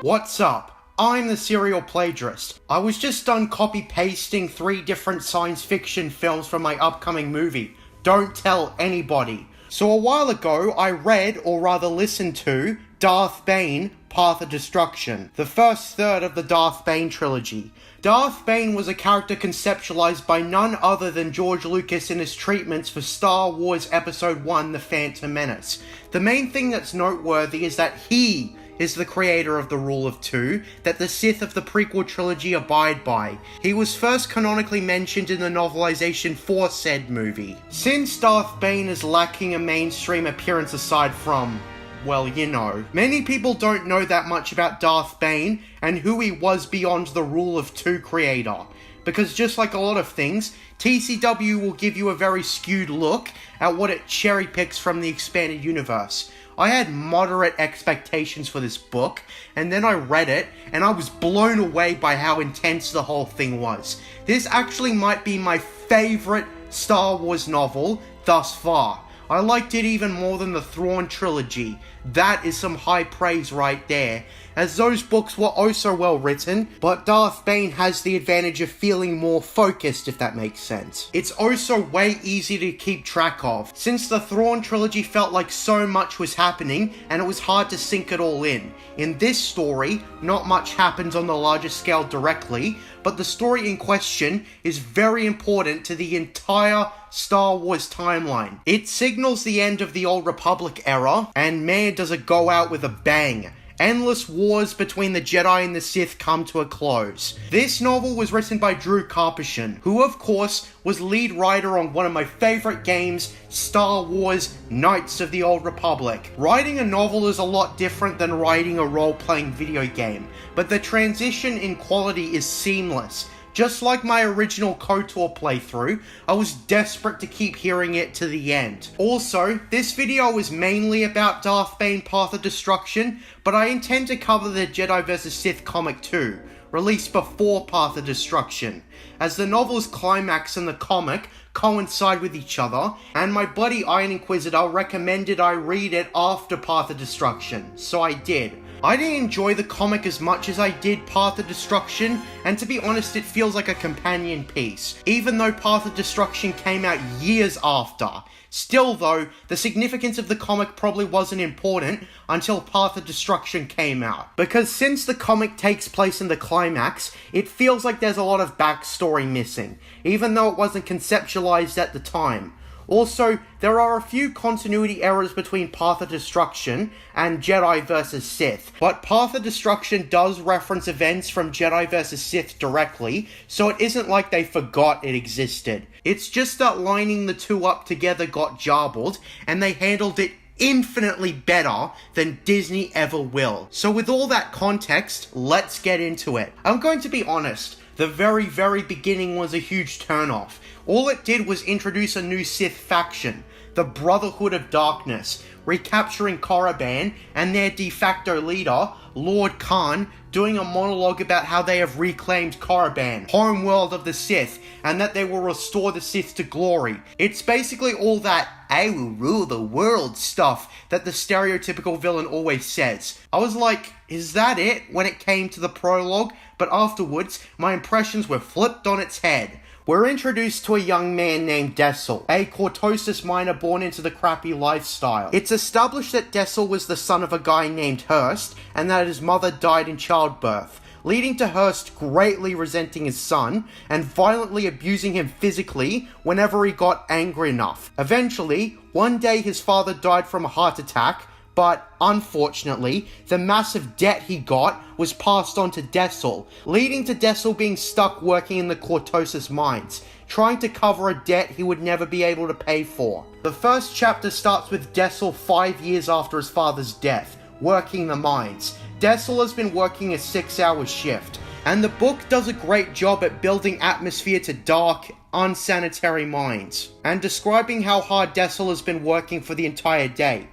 What's up? I'm the serial plagiarist. I was just done copy-pasting 3 different science fiction films from my upcoming movie. Don't tell anybody. So a while ago, I read, or rather listened to, Darth Bane, Path of Destruction, the first third of the Darth Bane Trilogy. Darth Bane was a character conceptualized by none other than George Lucas in his treatments for Star Wars Episode 1, The Phantom Menace. The main thing that's noteworthy is that he is the creator of the Rule of Two that the Sith of the prequel trilogy abide by. He was first canonically mentioned in the novelization for said movie. Since Darth Bane is lacking a mainstream appearance aside from, well, you know, many people don't know that much about Darth Bane and who he was beyond the Rule of Two creator. Because just like a lot of things, TCW will give you a very skewed look at what it cherry picks from the expanded universe. I had moderate expectations for this book, and then I read it, and I was blown away by how intense the whole thing was. This actually might be my favorite Star Wars novel thus far. I liked it even more than the Thrawn trilogy. That is some high praise right there, as those books were also well written, but Darth Bane has the advantage of feeling more focused, if that makes sense. It's also way easier to keep track of, since the Thrawn trilogy felt like so much was happening and it was hard to sink it all in. In this story, not much happens on the larger scale directly, but the story in question is very important to the entire Star Wars timeline. It signals the end of the Old Republic era, and man does it go out with a bang. Endless wars between the Jedi and the Sith come to a close. This novel was written by Drew Karpyshyn, who of course was lead writer on one of my favorite games, Star Wars Knights of the Old Republic. Writing a novel is a lot different than writing a role-playing video game, but the transition in quality is seamless. Just like my original KOTOR playthrough, I was desperate to keep hearing it to the end. Also, this video is mainly about Darth Bane Path of Destruction, but I intend to cover the Jedi vs. Sith comic too, released before Path of Destruction, as the novel's climax and the comic coincide with each other, and my buddy Iron Inquisitor recommended I read it after Path of Destruction, so I did. I didn't enjoy the comic as much as I did Path of Destruction, and to be honest, it feels like a companion piece, even though Path of Destruction came out years after. Still though, the significance of the comic probably wasn't important until Path of Destruction came out. Because since the comic takes place in the climax, it feels like there's a lot of backstory missing, even though it wasn't conceptualized at the time. Also, there are a few continuity errors between Path of Destruction and Jedi vs. Sith, but Path of Destruction does reference events from Jedi vs. Sith directly, so it isn't like they forgot it existed. It's just that lining the two up together got jarbled, and they handled it infinitely better than Disney ever will. So with all that context, let's get into it. I'm going to be honest, the very beginning was a huge turnoff. All it did was introduce a new Sith faction, the Brotherhood of Darkness, recapturing Korriban and their de facto leader, Lord Khan, doing a monologue about how they have reclaimed Korriban, homeworld of the Sith, and that they will restore the Sith to glory. It's basically all that "I will rule the world" stuff that the stereotypical villain always says. I was like, is that it when it came to the prologue? But afterwards, my impressions were flipped on its head. We're introduced to a young man named Dessel, a Cortosis miner born into the crappy lifestyle. It's established that Dessel was the son of a guy named Hurst, and that his mother died in childbirth, leading to Hurst greatly resenting his son, and violently abusing him physically whenever he got angry enough. Eventually, one day his father died from a heart attack, but unfortunately, the massive debt he got was passed on to Dessel, leading to Dessel being stuck working in the Cortosis mines, trying to cover a debt he would never be able to pay for. The first chapter starts with Dessel 5 years after his father's death, working the mines. Dessel has been working a 6-hour shift, and the book does a great job at building atmosphere to dark, unsanitary mines, and describing how hard Dessel has been working for the entire day.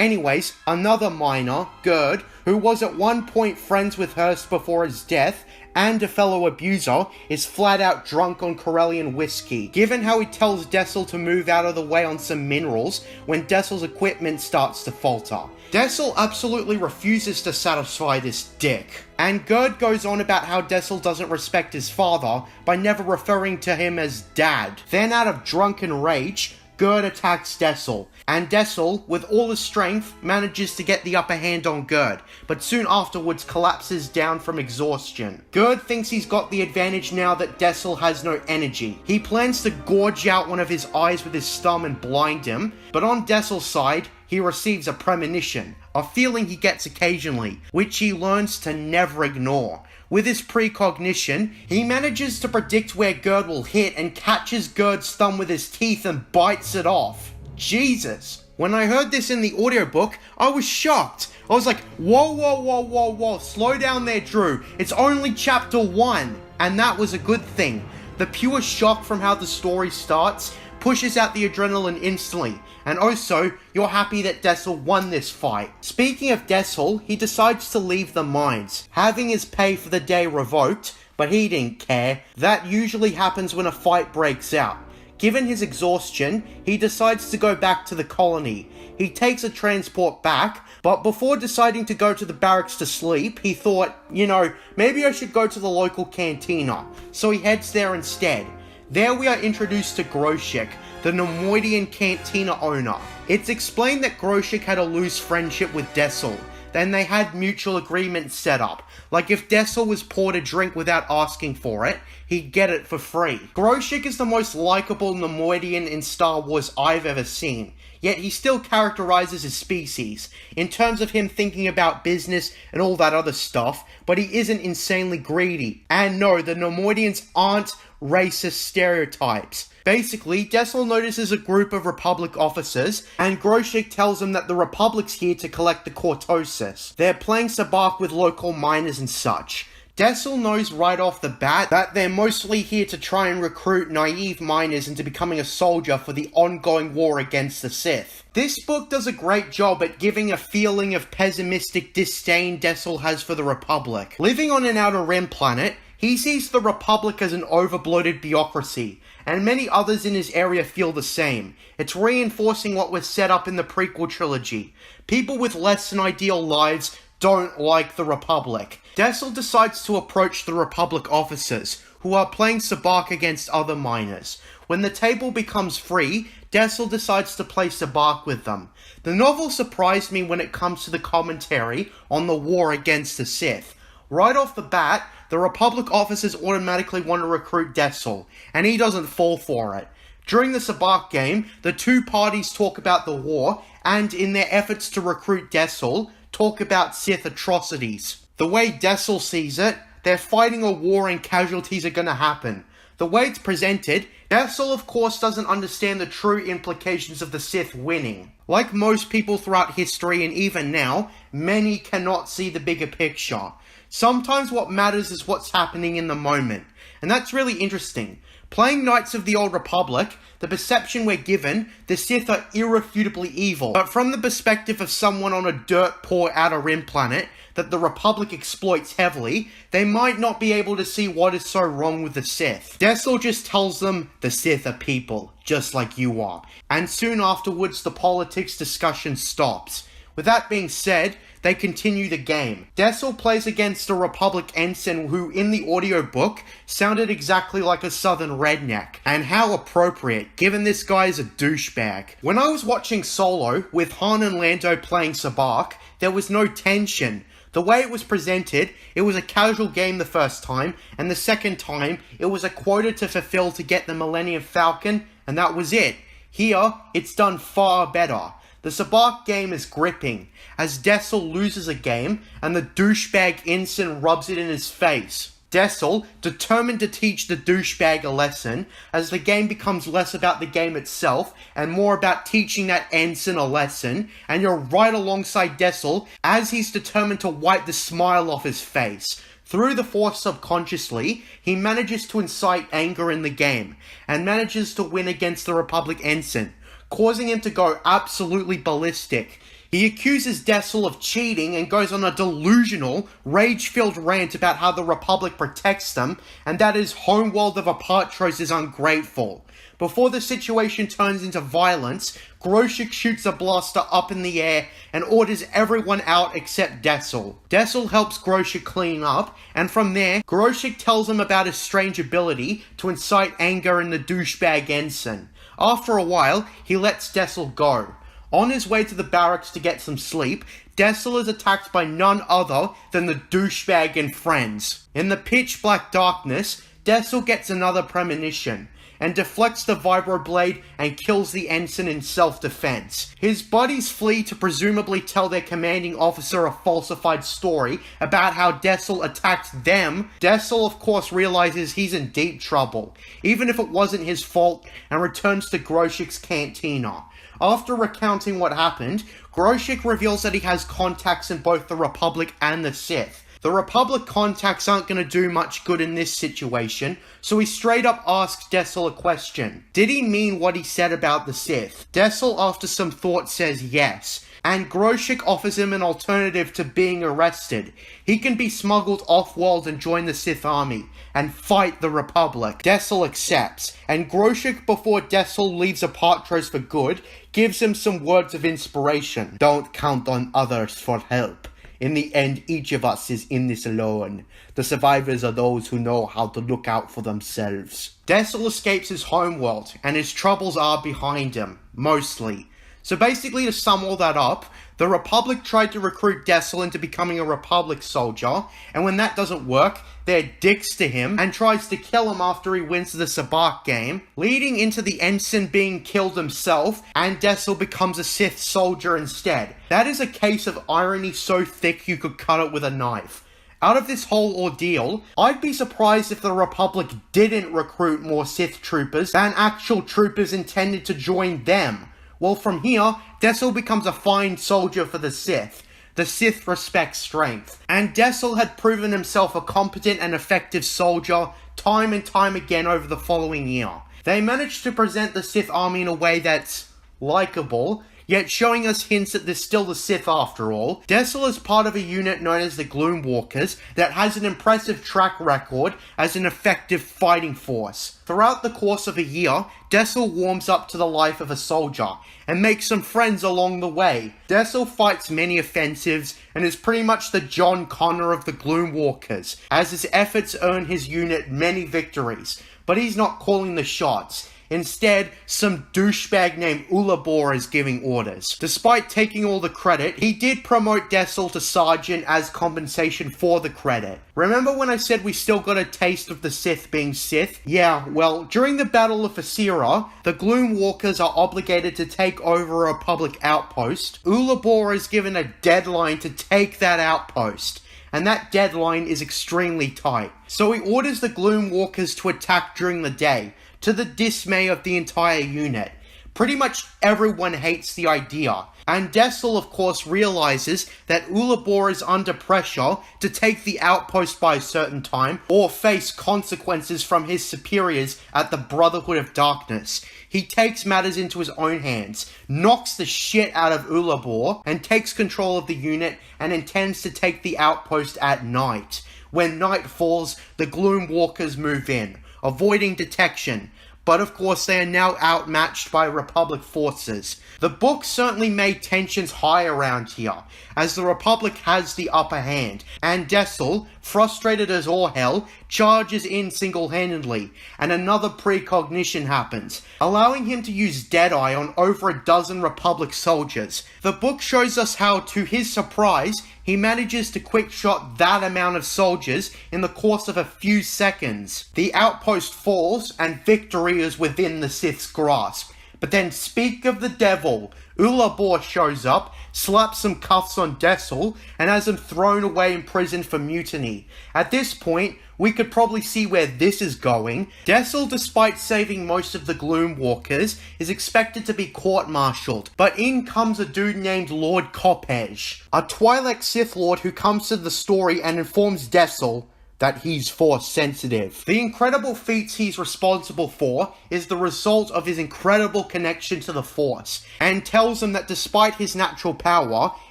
Anyways, another miner, Gerd, who was at one point friends with Hurst before his death, and a fellow abuser, is flat out drunk on Corellian whiskey. Given how he tells Dessel to move out of the way on some minerals when Dessel's equipment starts to falter. Dessel absolutely refuses to satisfy this dick. And Gerd goes on about how Dessel doesn't respect his father by never referring to him as dad. Then out of drunken rage, Gerd attacks Dessel, and Dessel, with all his strength, manages to get the upper hand on Gerd, but soon afterwards collapses down from exhaustion. Gerd thinks he's got the advantage now that Dessel has no energy. He plans to gorge out one of his eyes with his thumb and blind him, but on Dessel's side, he receives a premonition, a feeling he gets occasionally, which he learns to never ignore. With his precognition, he manages to predict where Gerd will hit and catches Gerd's thumb with his teeth and bites it off. Jesus. When I heard this in the audiobook, I was shocked. I was like, whoa, slow down there, Drew. It's only chapter 1. And that was a good thing. The pure shock from how the story starts pushes out the adrenaline instantly. And also, you're happy that Dessel won this fight. Speaking of Dessel, he decides to leave the mines, having his pay for the day revoked, but he didn't care. That usually happens when a fight breaks out. Given his exhaustion, he decides to go back to the colony. He takes a transport back, but before deciding to go to the barracks to sleep, he thought, maybe I should go to the local cantina. So he heads there instead. There we are introduced to Groshek, the Nemoidian cantina owner. It's explained that Groshek had a loose friendship with Dessel. Then they had mutual agreements set up. Like if Dessel was poured a drink without asking for it, he'd get it for free. Groshek is the most likable Nemoidian in Star Wars I've ever seen. Yet he still characterizes his species, in terms of him thinking about business and all that other stuff, but he isn't insanely greedy. And no, the Nemoidians aren't racist stereotypes. Basically, Dessel notices a group of Republic officers, and Groshek tells him that the Republic's here to collect the Cortosis. They're playing sabacc with local miners and such. Dessel knows right off the bat that they're mostly here to try and recruit naive miners into becoming a soldier for the ongoing war against the Sith. This book does a great job at giving a feeling of pessimistic disdain Dessel has for the Republic. Living on an Outer Rim planet, he sees the Republic as an overbloated bureaucracy, and many others in his area feel the same. It's reinforcing what was set up in the prequel trilogy. People with less than ideal lives don't like the Republic. Dessel decides to approach the Republic officers, who are playing sabacc against other miners. When the table becomes free, Dessel decides to play sabacc with them. The novel surprised me when it comes to the commentary on the war against the Sith. Right off the bat, the Republic officers automatically want to recruit Dessel, and he doesn't fall for it. During the sabacc game, the two parties talk about the war, and in their efforts to recruit Dessel, talk about Sith atrocities. The way Dessel sees it, they're fighting a war and casualties are gonna happen. The way it's presented, Dessel of course doesn't understand the true implications of the Sith winning. Like most people throughout history and even now, many cannot see the bigger picture. Sometimes what matters is what's happening in the moment, and that's really interesting. Playing Knights of the Old Republic, the perception we're given, the Sith are irrefutably evil, but from the perspective of someone on a dirt-poor Outer Rim planet that the Republic exploits heavily, they might not be able to see what is so wrong with the Sith. Dessel just tells them, the Sith are people, just like you are, and soon afterwards the politics discussion stops. With that being said, they continue the game. Dessel plays against a Republic ensign who, in the audiobook, sounded exactly like a southern redneck. And how appropriate, given this guy is a douchebag. When I was watching Solo, with Han and Lando playing sabacc, there was no tension. The way it was presented, it was a casual game the first time, and the second time, it was a quota to fulfill to get the Millennium Falcon, and that was it. Here, it's done far better. The sabacc game is gripping, as Dessel loses a game, and the douchebag ensign rubs it in his face. Dessel, determined to teach the douchebag a lesson, as the game becomes less about the game itself, and more about teaching that ensign a lesson, and you're right alongside Dessel, as he's determined to wipe the smile off his face. Through the Force subconsciously, he manages to incite anger in the game, and manages to win against the Republic ensign, causing him to go absolutely ballistic. He accuses Dessel of cheating and goes on a delusional, rage-filled rant about how the Republic protects them and that his homeworld of Apatros is ungrateful. Before the situation turns into violence, Groshek shoots a blaster up in the air and orders everyone out except Dessel. Dessel helps Groshek clean up, and from there, Groshek tells him about his strange ability to incite anger in the douchebag ensign. After a while, he lets Dessel go. On his way to the barracks to get some sleep, Dessel is attacked by none other than the douchebag and friends. In the pitch-black darkness, Dessel gets another premonition and deflects the vibroblade and kills the ensign in self-defense. His buddies flee to presumably tell their commanding officer a falsified story about how Dessel attacked them. Dessel, of course, realizes he's in deep trouble, even if it wasn't his fault, and returns to Groshek's cantina. After recounting what happened, Groshek reveals that he has contacts in both the Republic and the Sith. The Republic contacts aren't going to do much good in this situation, so he straight up asks Dessel a question. Did he mean what he said about the Sith? Dessel, after some thought, says yes, and Groshek offers him an alternative to being arrested. He can be smuggled off-world and join the Sith army, and fight the Republic. Dessel accepts, and Groshek, before Dessel leaves Apatros for good, gives him some words of inspiration. Don't count on others for help. In the end, each of us is in this alone. The survivors are those who know how to look out for themselves. Dessel escapes his homeworld, and his troubles are behind him, mostly. So basically, to sum all that up, the Republic tried to recruit Dessel into becoming a Republic soldier, and when that doesn't work, they're dicks to him and tries to kill him after he wins the Sabacc game, leading into the ensign being killed himself, and Dessel becomes a Sith soldier instead. That is a case of irony so thick you could cut it with a knife. Out of this whole ordeal, I'd be surprised if the Republic didn't recruit more Sith troopers than actual troopers intended to join them. Well, from here, Dessel becomes a fine soldier for the Sith. The Sith respect strength. And Dessel had proven himself a competent and effective soldier time and time again over the following year. They managed to present the Sith army in a way that's likable, yet showing us hints that they're still the Sith after all. Dessel is part of a unit known as the Gloomwalkers that has an impressive track record as an effective fighting force. Throughout the course of a year, Dessel warms up to the life of a soldier and makes some friends along the way. Dessel fights many offensives and is pretty much the John Connor of the Gloomwalkers, as his efforts earn his unit many victories, but he's not calling the shots. Instead, some douchebag named Ulabor is giving orders. Despite taking all the credit, he did promote Dessel to Sergeant as compensation for the credit. Remember when I said we still got a taste of the Sith being Sith? Yeah, well, during the Battle of Asira, the Gloomwalkers are obligated to take over a Republic outpost. Ulabor is given a deadline to take that outpost, and that deadline is extremely tight. So he orders the Gloomwalkers to attack during the day, to the dismay of the entire unit. Pretty much everyone hates the idea, and Dessel of course realizes that Ulabor is under pressure to take the outpost by a certain time, or face consequences from his superiors at the Brotherhood of Darkness. He takes matters into his own hands, knocks the shit out of Ulabor, and takes control of the unit and intends to take the outpost at night. When night falls, the Gloomwalkers move in, avoiding detection, but of course they are now outmatched by Republic forces. The book certainly made tensions high around here, as the Republic has the upper hand, and Dessel, frustrated as all hell, charges in single-handedly, and another precognition happens, allowing him to use Deadeye on over a dozen Republic soldiers. The book shows us how, to his surprise, he manages to quick-shot that amount of soldiers in the course of a few seconds. The outpost falls, and victory is within the Sith's grasp. But then, speak of the devil, Ulabor shows up, slaps some cuffs on Dessel, and has him thrown away in prison for mutiny. At this point, we could probably see where this is going. Dessel, despite saving most of the Gloomwalkers, is expected to be court-martialed, but in comes a dude named Lord Kopej, a Twi'lek Sith Lord who comes to the story and informs Dessel, that he's Force sensitive. The incredible feats he's responsible for is the result of his incredible connection to the Force, and tells him that despite his natural power,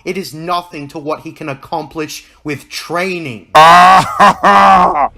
it is nothing to what he can accomplish with training.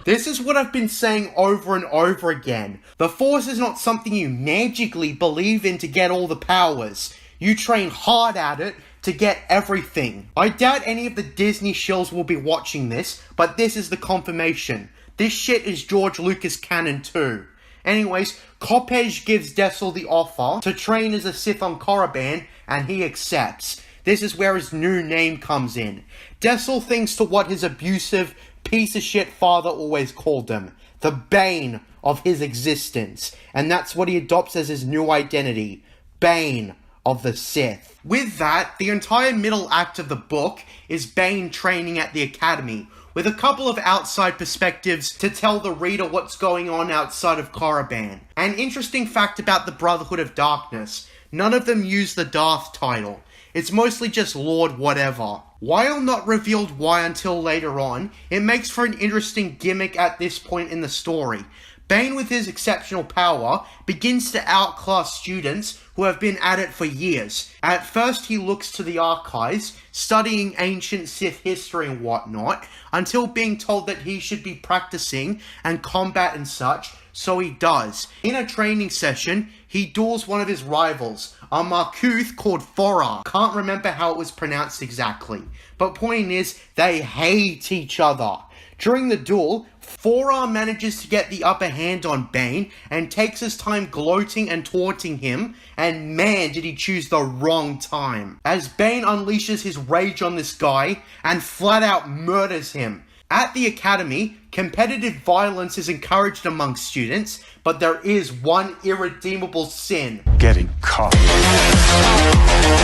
This is what I've been saying over and over again. The Force is not something you magically believe in to get all the powers. You train hard at it to get everything. I doubt any of the Disney shills will be watching this, but this is the confirmation. This shit is George Lucas canon too. Anyways, Karpyshyn gives Dessel the offer to train as a Sith on Korriban, and he accepts. This is where his new name comes in. Dessel thinks to what his abusive, piece of shit father always called him. The bane of his existence. And that's what he adopts as his new identity. Bane of the Sith. With that, the entire middle act of the book is Bane training at the academy, with a couple of outside perspectives to tell the reader what's going on outside of Korriban. An interesting fact about the Brotherhood of Darkness, none of them use the Darth title. It's mostly just Lord whatever. While not revealed why until later on, it makes for an interesting gimmick at this point in the story. Bane, with his exceptional power, begins to outclass students who have been at it for years. At first he looks to the archives, studying ancient Sith history and whatnot, until being told that he should be practicing and combat and such, so he does. In a training session, he duels one of his rivals, a Markuth called Forah. Can't remember how it was pronounced exactly, but point is, they hate each other. During the duel, Forah manages to get the upper hand on Bane and takes his time gloating and taunting him, and man did he choose the wrong time, as Bane unleashes his rage on this guy and flat out murders him. At the academy, competitive violence is encouraged among students, but there is one irredeemable sin: getting caught.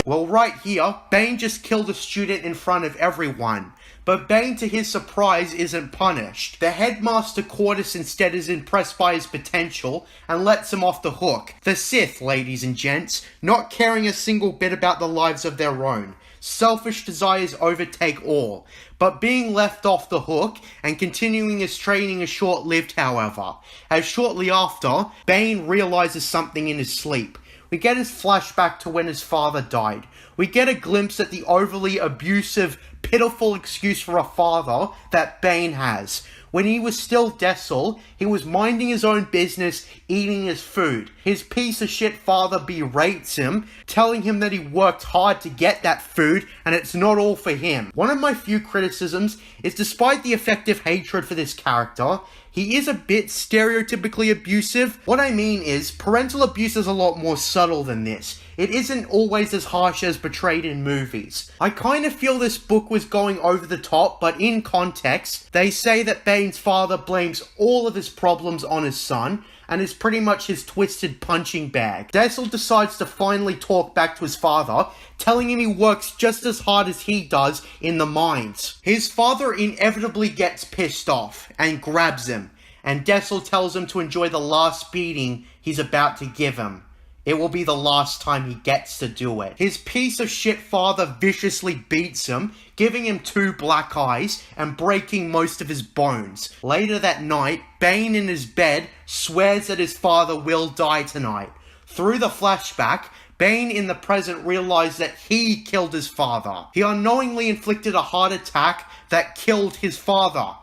Well, right here, Bane just killed a student in front of everyone. But Bane, to his surprise, isn't punished. The headmaster Quartus instead is impressed by his potential and lets him off the hook. The Sith, ladies and gents, not caring a single bit about the lives of their own. Selfish desires overtake all. But being left off the hook and continuing his training is short-lived, however, as shortly after, Bane realizes something in his sleep. We get his flashback to when his father died. We get a glimpse at the overly abusive, pitiful excuse for a father that Bane has. When he was still Dessel, he was minding his own business, eating his food. His piece of shit father berates him, telling him that he worked hard to get that food and it's not all for him. One of my few criticisms is, despite the effective hatred for this character, he is a bit stereotypically abusive. What I mean is, parental abuse is a lot more subtle than this. It isn't always as harsh as portrayed in movies. I kind of feel this book was going over the top, but in context, they say that Bane's father blames all of his problems on his son, and is pretty much his twisted punching bag. Dessel decides to finally talk back to his father, telling him he works just as hard as he does in the mines. His father inevitably gets pissed off and grabs him, and Dessel tells him to enjoy the last beating he's about to give him. It will be the last time he gets to do it. His piece of shit father viciously beats him, giving him 2 black eyes and breaking most of his bones. Later that night, Bane in his bed swears that his father will die tonight. Through the flashback, Bane in the present realized that he killed his father. He unknowingly inflicted a heart attack that killed his father.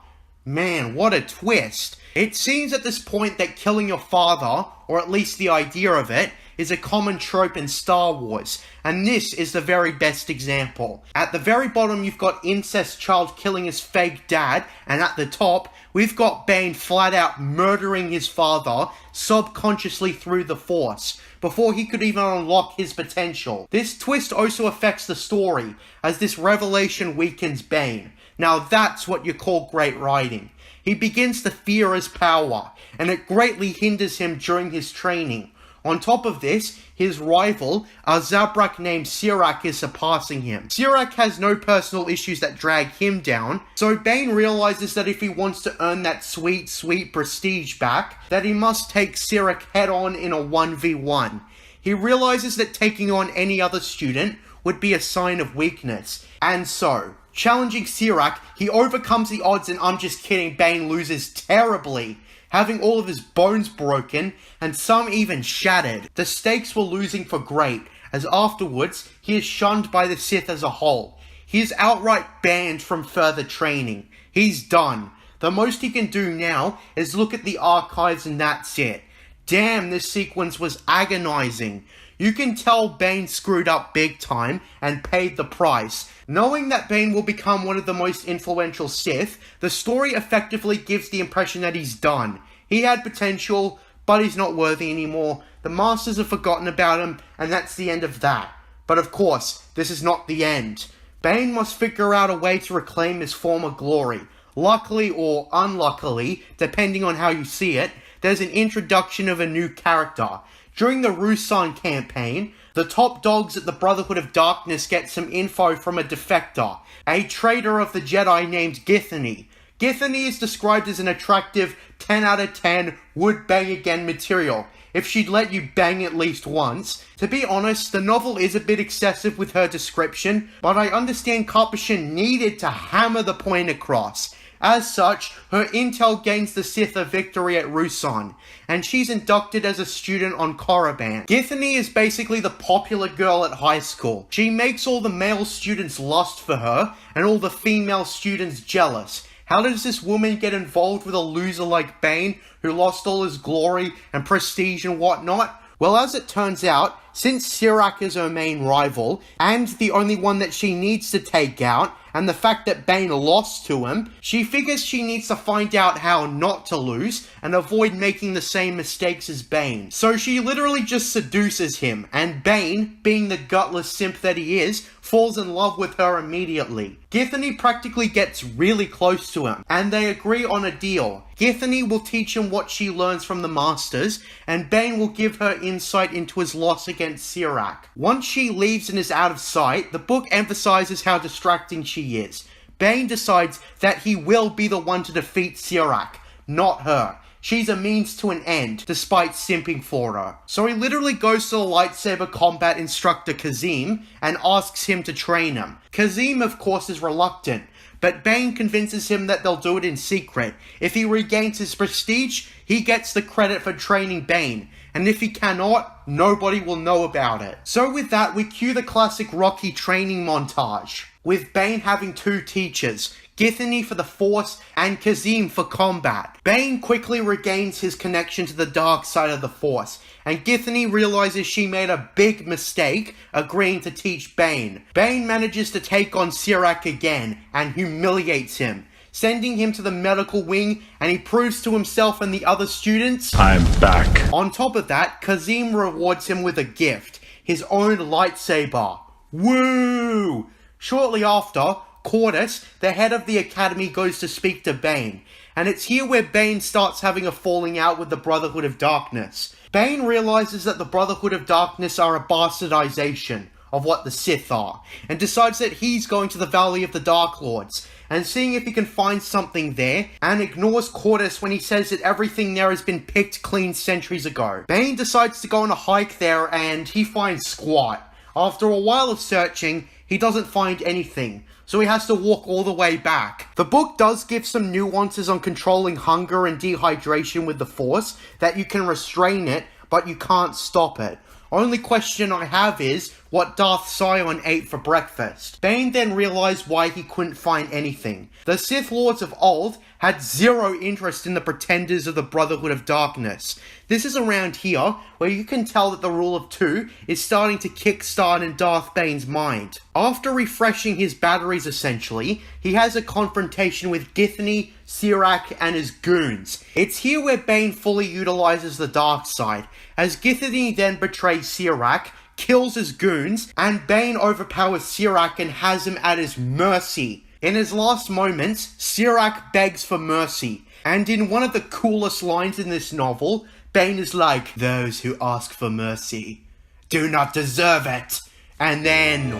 Man, what a twist. It seems at this point that killing your father, or at least the idea of it, is a common trope in Star Wars, and this is the very best example. At the very bottom you've got incest child killing his fake dad, and at the top we've got Bane flat out murdering his father subconsciously through the Force, before he could even unlock his potential. This twist also affects the story, as this revelation weakens Bane. Now that's what you call great writing. He begins to fear his power, and it greatly hinders him during his training. On top of this, his rival, a Zabrak named Sirak, is surpassing him. Sirak has no personal issues that drag him down, so Bane realizes that if he wants to earn that sweet, sweet prestige back, that he must take Sirak head on in a 1v1. He realizes that taking on any other student would be a sign of weakness, and so, Challenging Sirac, he overcomes the odds and I'm just kidding, Bane loses terribly, having all of his bones broken and some even shattered. The stakes were losing for great, as afterwards he is shunned by the Sith as a whole. He is outright banned from further training. He's done. The most he can do now is look at the archives and that's it. Damn, this sequence was agonizing. You can tell Bane screwed up big time and paid the price. Knowing that Bane will become one of the most influential Sith, the story effectively gives the impression that he's done. He had potential, but he's not worthy anymore. The Masters have forgotten about him, and that's the end of that. But of course, this is not the end. Bane must figure out a way to reclaim his former glory. Luckily or unluckily, depending on how you see it, there's an introduction of a new character. During the Ruusan campaign, the top dogs at the Brotherhood of Darkness get some info from a defector, a traitor of the Jedi named Githany. Githany is described as an attractive 10 out of 10 would bang again material, if she'd let you bang at least once. To be honest, the novel is a bit excessive with her description, but I understand Karpyshyn needed to hammer the point across. As such, her intel gains the Sith a victory at Ruusan, and she's inducted as a student on Korriban. Githany is basically the popular girl at high school. She makes all the male students lust for her, and all the female students jealous. How does this woman get involved with a loser like Bane, who lost all his glory and prestige and whatnot? Well, as it turns out, since Sirac is her main rival, and the only one that she needs to take out, and the fact that Bane lost to him, she figures she needs to find out how not to lose, and avoid making the same mistakes as Bane. So she literally just seduces him, and Bane, being the gutless simp that he is, falls in love with her immediately. Githany practically gets really close to him, and they agree on a deal. Githany will teach him what she learns from the Masters, and Bane will give her insight into his loss against Sirac. Once she leaves and is out of sight, the book emphasizes how distracting she is. Bane decides that he will be the one to defeat Sirac, not her. She's a means to an end, despite simping for her. So he literally goes to the lightsaber combat instructor Kazim and asks him to train him. Kazim, of course, is reluctant, but Bane convinces him that they'll do it in secret. If he regains his prestige, he gets the credit for training Bane, and if he cannot, nobody will know about it. So with that, we cue the classic Rocky training montage, with Bane having two teachers, Githany for the Force and Kazim for combat. Bane quickly regains his connection to the dark side of the Force, and Githany realizes she made a big mistake agreeing to teach Bane. Bane manages to take on Sirac again and humiliates him, sending him to the medical wing, and he proves to himself and the other students, "I'm back." On top of that, Kazim rewards him with a gift, his own lightsaber. Woo! Shortly after, Cordis, the head of the academy, goes to speak to Bane, and it's here where Bane starts having a falling out with the Brotherhood of Darkness. Bane realizes that the Brotherhood of Darkness are a bastardization of what the Sith are, and decides that he's going to the Valley of the Dark Lords, and seeing if he can find something there, and ignores Cordis when he says that everything there has been picked clean centuries ago. Bane decides to go on a hike there, and he finds squat. After a while of searching, he doesn't find anything, so he has to walk all the way back. The book does give some nuances on controlling hunger and dehydration with the Force, that you can restrain it, but you can't stop it. Only question I have is, what Darth Sion ate for breakfast. Bane then realized why he couldn't find anything. The Sith Lords of old had zero interest in the pretenders of the Brotherhood of Darkness. This is around here where you can tell that the rule of two is starting to kickstart in Darth Bane's mind. After refreshing his batteries essentially, he has a confrontation with Githany, Sirac, and his goons. It's here where Bane fully utilizes the dark side, as Githany then betrays Sirac, kills his goons, and Bane overpowers Sirac and has him at his mercy. In his last moments, Sirac begs for mercy, and in one of the coolest lines in this novel, Bane is like, "Those who ask for mercy do not deserve it." And then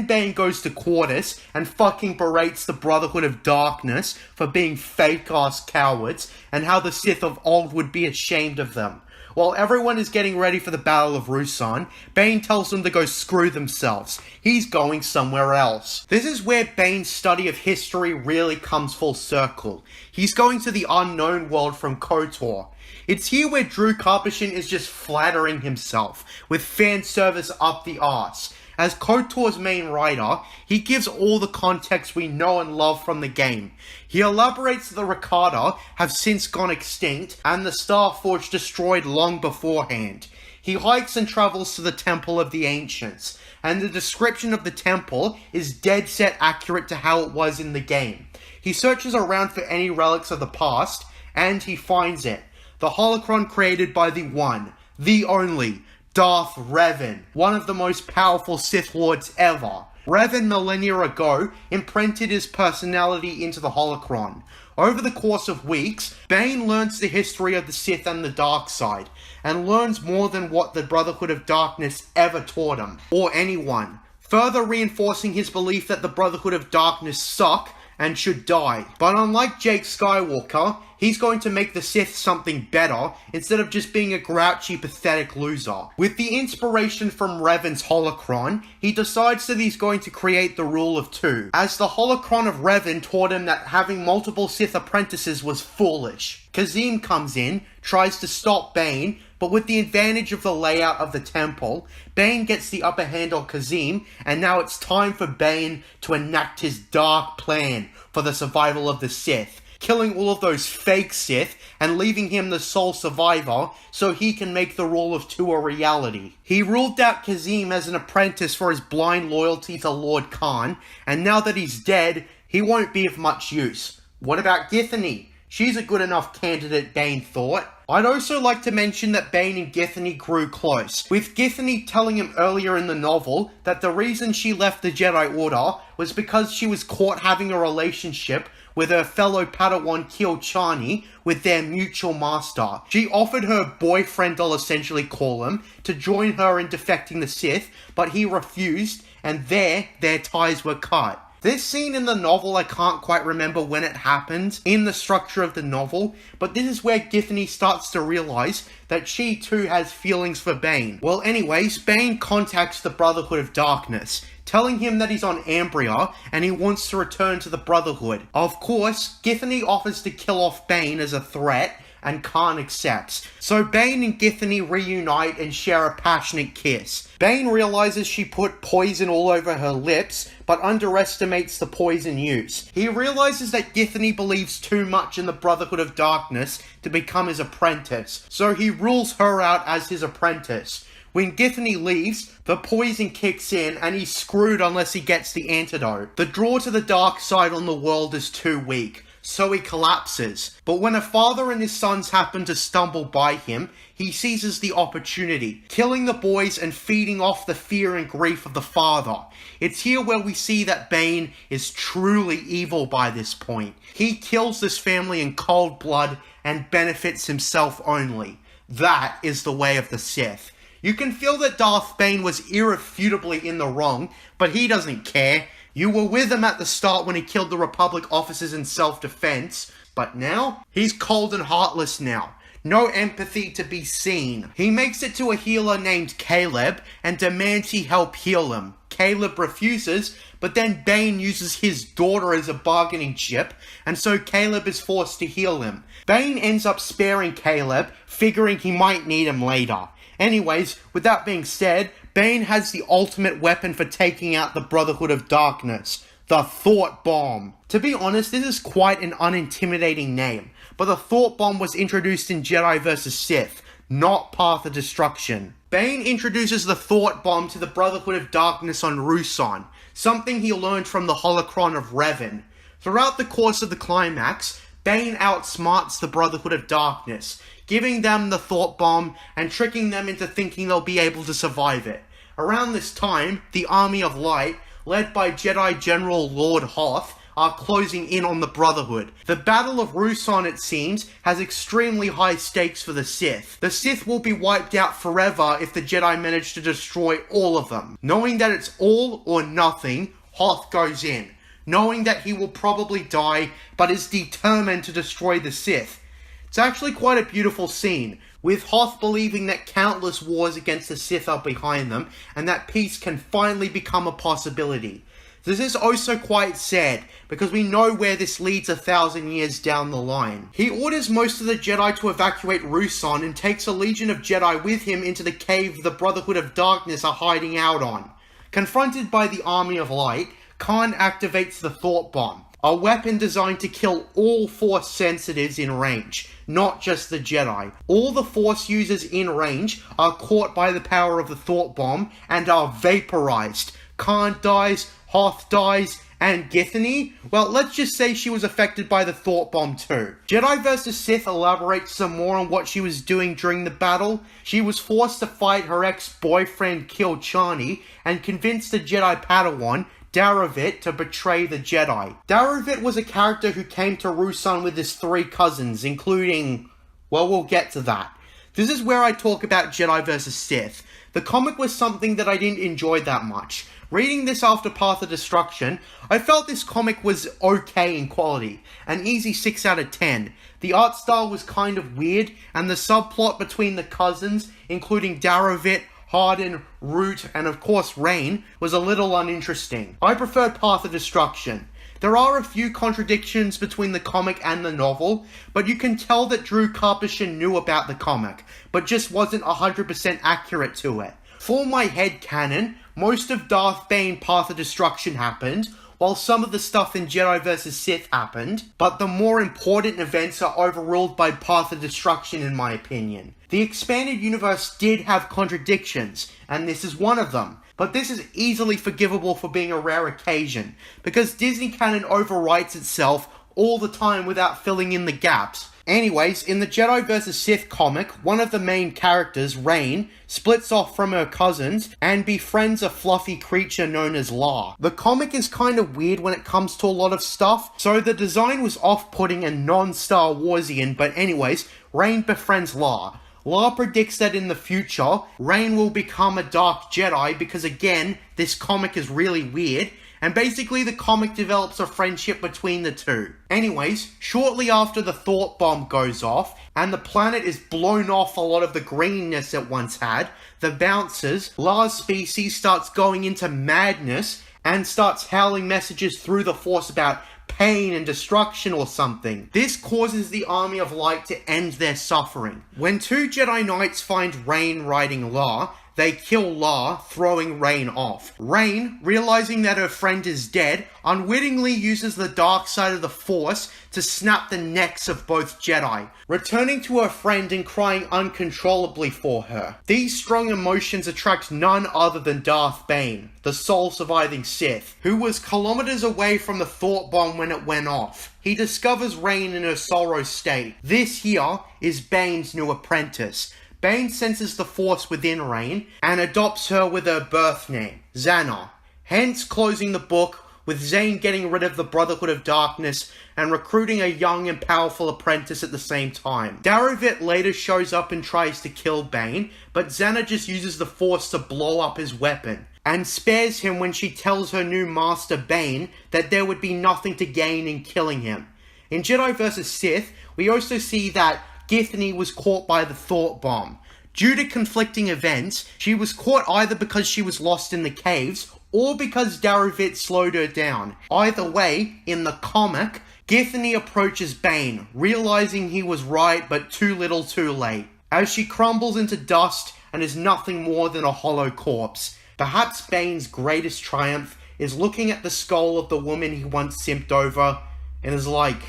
Bane goes to Cordis and fucking berates the Brotherhood of Darkness for being fake-ass cowards, and how the Sith of old would be ashamed of them. While everyone is getting ready for the Battle of Ruusan, Bane tells them to go screw themselves. He's going somewhere else. This is where Bane's study of history really comes full circle. He's going to the unknown world from KOTOR. It's here where Drew Karpyshyn is just flattering himself, with fan service up the arse. As KOTOR's main writer, he gives all the context we know and love from the game. He elaborates that the Rakata have since gone extinct and the Starforge destroyed long beforehand. He hikes and travels to the Temple of the Ancients, and the description of the temple is dead set accurate to how it was in the game. He searches around for any relics of the past, and he finds it. The holocron created by the one, the only, Darth Revan, one of the most powerful Sith Lords ever. Revan millennia ago imprinted his personality into the holocron. Over the course of weeks, Bane learns the history of the Sith and the dark side, and learns more than what the Brotherhood of Darkness ever taught him, or anyone, further reinforcing his belief that the Brotherhood of Darkness suck and should die. But unlike Jake Skywalker, he's going to make the Sith something better, instead of just being a grouchy, pathetic loser. With the inspiration from Revan's holocron, he decides that he's going to create the rule of two, as the holocron of Revan taught him that having multiple Sith apprentices was foolish. Kazim comes in, tries to stop Bane, but with the advantage of the layout of the temple, Bane gets the upper hand on Kazim, and now it's time for Bane to enact his dark plan for the survival of the Sith, killing all of those fake Sith and leaving him the sole survivor so he can make the rule of two a reality. He ruled out Kazim as an apprentice for his blind loyalty to Lord Khan, and now that he's dead, he won't be of much use. What about Githany? She's a good enough candidate, Bane thought. I'd also like to mention that Bane and Githany grew close, with Githany telling him earlier in the novel that the reason she left the Jedi Order was because she was caught having a relationship with her fellow Padawan Kyo-Chani with their mutual master. She offered her boyfriend, I'll essentially call him, to join her in defecting the Sith, but he refused, and their ties were cut. This scene in the novel, I can't quite remember when it happened in the structure of the novel, but this is where Githany starts to realize that she too has feelings for Bane. Well anyways, Bane contacts the Brotherhood of Darkness, telling him that he's on Ambria and he wants to return to the Brotherhood. Of course, Githany offers to kill off Bane as a threat, and Khan accepts. So Bane and Githany reunite and share a passionate kiss. Bane realizes she put poison all over her lips, but underestimates the poison use. He realizes that Githany believes too much in the Brotherhood of Darkness to become his apprentice, so he rules her out as his apprentice. When Githany leaves, the poison kicks in and he's screwed unless he gets the antidote. The draw to the dark side on the world is too weak, so he collapses. But when a father and his sons happen to stumble by him, he seizes the opportunity, killing the boys and feeding off the fear and grief of the father. It's here where we see that Bane is truly evil by this point. He kills this family in cold blood and benefits himself only. That is the way of the Sith. You can feel that Darth Bane was irrefutably in the wrong, but he doesn't care. You were with him at the start when he killed the Republic officers in self-defense, but now, he's cold and heartless now. No empathy to be seen. He makes it to a healer named Caleb and demands he help heal him. Caleb refuses, but then Bane uses his daughter as a bargaining chip, and so Caleb is forced to heal him. Bane ends up sparing Caleb, figuring he might need him later. Anyways, with that being said, Bane has the ultimate weapon for taking out the Brotherhood of Darkness, the Thought Bomb. To be honest, this is quite an unintimidating name, but the Thought Bomb was introduced in Jedi vs. Sith, not Path of Destruction. Bane introduces the Thought Bomb to the Brotherhood of Darkness on Ruusan, something he learned from the holocron of Revan. Throughout the course of the climax, Bane outsmarts the Brotherhood of Darkness, giving them the Thought Bomb and tricking them into thinking they'll be able to survive it. Around this time, the Army of Light, led by Jedi General Lord Hoth, are closing in on the Brotherhood. The Battle of Ruusan, it seems, has extremely high stakes for the Sith. The Sith will be wiped out forever if the Jedi manage to destroy all of them. Knowing that it's all or nothing, Hoth goes in, knowing that he will probably die, but is determined to destroy the Sith. It's actually quite a beautiful scene. with Hoth believing that countless wars against the Sith are behind them, and that peace can finally become a possibility. This is also quite sad, because we know where this leads 1,000 years down the line. He orders most of the Jedi to evacuate Ruusan and takes a legion of Jedi with him into the cave the Brotherhood of Darkness are hiding out on. Confronted by the Army of Light, Khan activates the Thought Bomb, a weapon designed to kill all Force sensitives in range, not just the Jedi. All the Force users in range are caught by the power of the Thought Bomb and are vaporized. Khan dies, Hoth dies, and Githany? Well, let's just say she was affected by the Thought Bomb too. Jedi vs. Sith elaborates some more on what she was doing during the battle. She was forced to fight her ex-boyfriend Kil Chani and convinced the Jedi Padawan, Daravit, to betray the Jedi. Daravit was a character who came to Ruusan with his 3 cousins, including... well, we'll get to that. This is where I talk about Jedi vs. Sith. The comic was something that I didn't enjoy that much. Reading this after Path of Destruction, I felt this comic was okay in quality, an easy 6 out of 10. The art style was kind of weird, and the subplot between the cousins, including Daravit, Hardin, Root, and of course Rain, was a little uninteresting. I preferred Path of Destruction. There are a few contradictions between the comic and the novel, but you can tell that Drew Karpyshyn knew about the comic, but just wasn't 100% accurate to it. For my headcanon, most of Darth Bane Path of Destruction happened, while some of the stuff in Jedi vs. Sith happened, but the more important events are overruled by Path of Destruction in my opinion. The expanded universe did have contradictions, and this is one of them, but this is easily forgivable for being a rare occasion, because Disney canon overwrites itself all the time without filling in the gaps. Anyways, in the Jedi vs. Sith comic, one of the main characters, Rain, splits off from her cousins and befriends a fluffy creature known as La. The comic is kind of weird when it comes to a lot of stuff, so the design was off-putting and non-Star Warsian, but anyways, Rain befriends La. La predicts that in the future, Rain will become a Dark Jedi because again, this comic is really weird, and basically the comic develops a friendship between the two. Anyways, shortly after the Thought Bomb goes off, and the planet is blown off a lot of the greenness it once had, the Bouncers, La's species starts going into madness, and starts howling messages through the Force about pain and destruction or something. This causes the Army of Light to end their suffering. When 2 Jedi Knights find Rain riding La, they kill La, throwing Rain off. Rain, realizing that her friend is dead, unwittingly uses the dark side of the Force to snap the necks of both Jedi, returning to her friend and crying uncontrollably for her. These strong emotions attract none other than Darth Bane, the sole surviving Sith, who was kilometers away from the Thought Bomb when it went off. He discovers Rain in her sorrow state. This here is Bane's new apprentice. Bane senses the Force within Rain and adopts her with her birth name, Xana, hence closing the book with Zane getting rid of the Brotherhood of Darkness and recruiting a young and powerful apprentice at the same time. Daravit later shows up and tries to kill Bane, but Xana just uses the Force to blow up his weapon, and spares him when she tells her new master Bane that there would be nothing to gain in killing him. In Jedi vs. Sith, we also see that Githany was caught by the Thought Bomb. Due to conflicting events, she was caught either because she was lost in the caves, or because Daravit slowed her down. Either way, in the comic, Githany approaches Bane, realizing he was right but too little too late, as she crumbles into dust and is nothing more than a hollow corpse. Perhaps Bane's greatest triumph is looking at the skull of the woman he once simped over, and is like,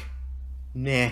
nah.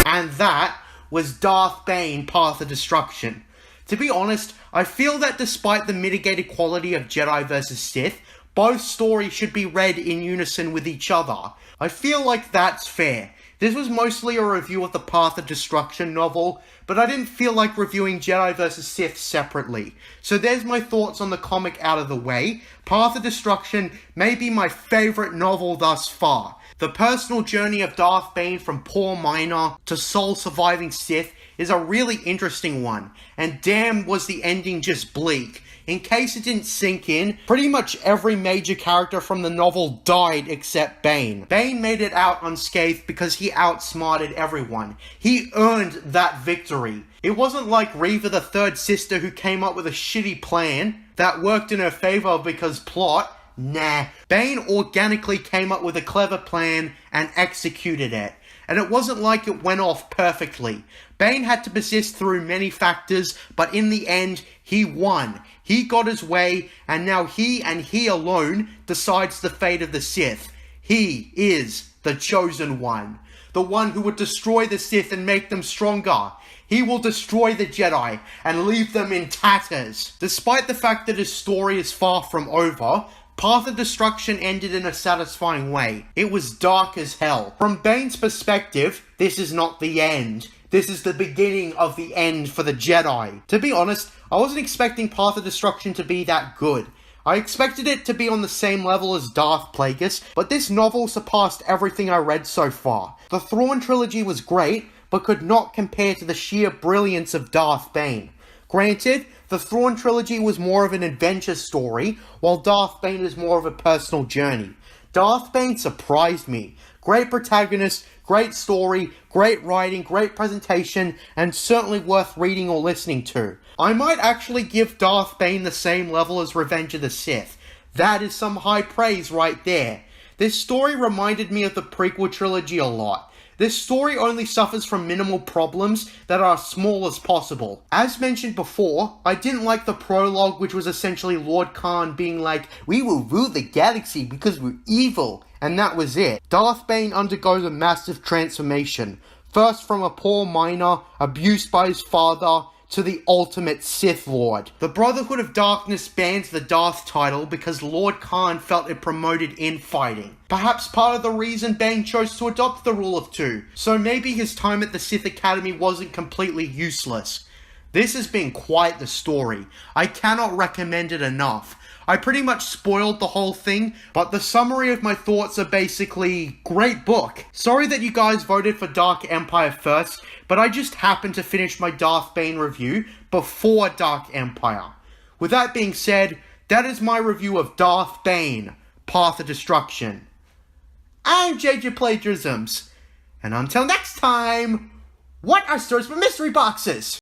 And that was Darth Bane Path of Destruction. To be honest, I feel that despite the mitigated quality of Jedi vs. Sith, both stories should be read in unison with each other. I feel like that's fair. This was mostly a review of the Path of Destruction novel, but I didn't feel like reviewing Jedi vs. Sith separately. So there's my thoughts on the comic out of the way. Path of Destruction may be my favourite novel thus far. The personal journey of Darth Bane from poor miner to sole surviving Sith is a really interesting one, and damn was the ending just bleak. In case it didn't sink in, pretty much every major character from the novel died except Bane. Bane made it out unscathed because he outsmarted everyone. He earned that victory. It wasn't like Reva the third sister who came up with a shitty plan that worked in her favor because plot. Nah. Bane organically came up with a clever plan and executed it. And it wasn't like it went off perfectly. Bane had to persist through many factors, but in the end, he won. He got his way, and now he and he alone decides the fate of the Sith. He is the chosen one. The one who would destroy the Sith and make them stronger. He will destroy the Jedi and leave them in tatters. Despite the fact that his story is far from over, Path of Destruction ended in a satisfying way. It was dark as hell. From Bane's perspective, this is not the end. This is the beginning of the end for the Jedi. To be honest, I wasn't expecting Path of Destruction to be that good. I expected it to be on the same level as Darth Plagueis, but this novel surpassed everything I read so far. The Thrawn Trilogy was great, but could not compare to the sheer brilliance of Darth Bane. Granted, the Thrawn Trilogy was more of an adventure story, while Darth Bane is more of a personal journey. Darth Bane surprised me. Great protagonist, great story, great writing, great presentation, and certainly worth reading or listening to. I might actually give Darth Bane the same level as Revenge of the Sith. That is some high praise right there. This story reminded me of the prequel trilogy a lot. This story only suffers from minimal problems that are as small as possible. As mentioned before, I didn't like the prologue, which was essentially Lord Khan being like, "We will rule the galaxy because we're evil," and that was it. Darth Bane undergoes a massive transformation, first from a poor miner, abused by his father, to the ultimate Sith Lord. The Brotherhood of Darkness bans the Darth title because Lord Khan felt it promoted infighting. Perhaps part of the reason Bane chose to adopt the Rule of Two, so maybe his time at the Sith Academy wasn't completely useless. This has been quite the story. I cannot recommend it enough. I pretty much spoiled the whole thing, but the summary of my thoughts are basically, great book. Sorry that you guys voted for Dark Empire first, but I just happened to finish my Darth Bane review before Dark Empire. With that being said, that is my review of Darth Bane, Path of Destruction. I'm JJ Plagiarisms, and until next time, what are stores for mystery boxes?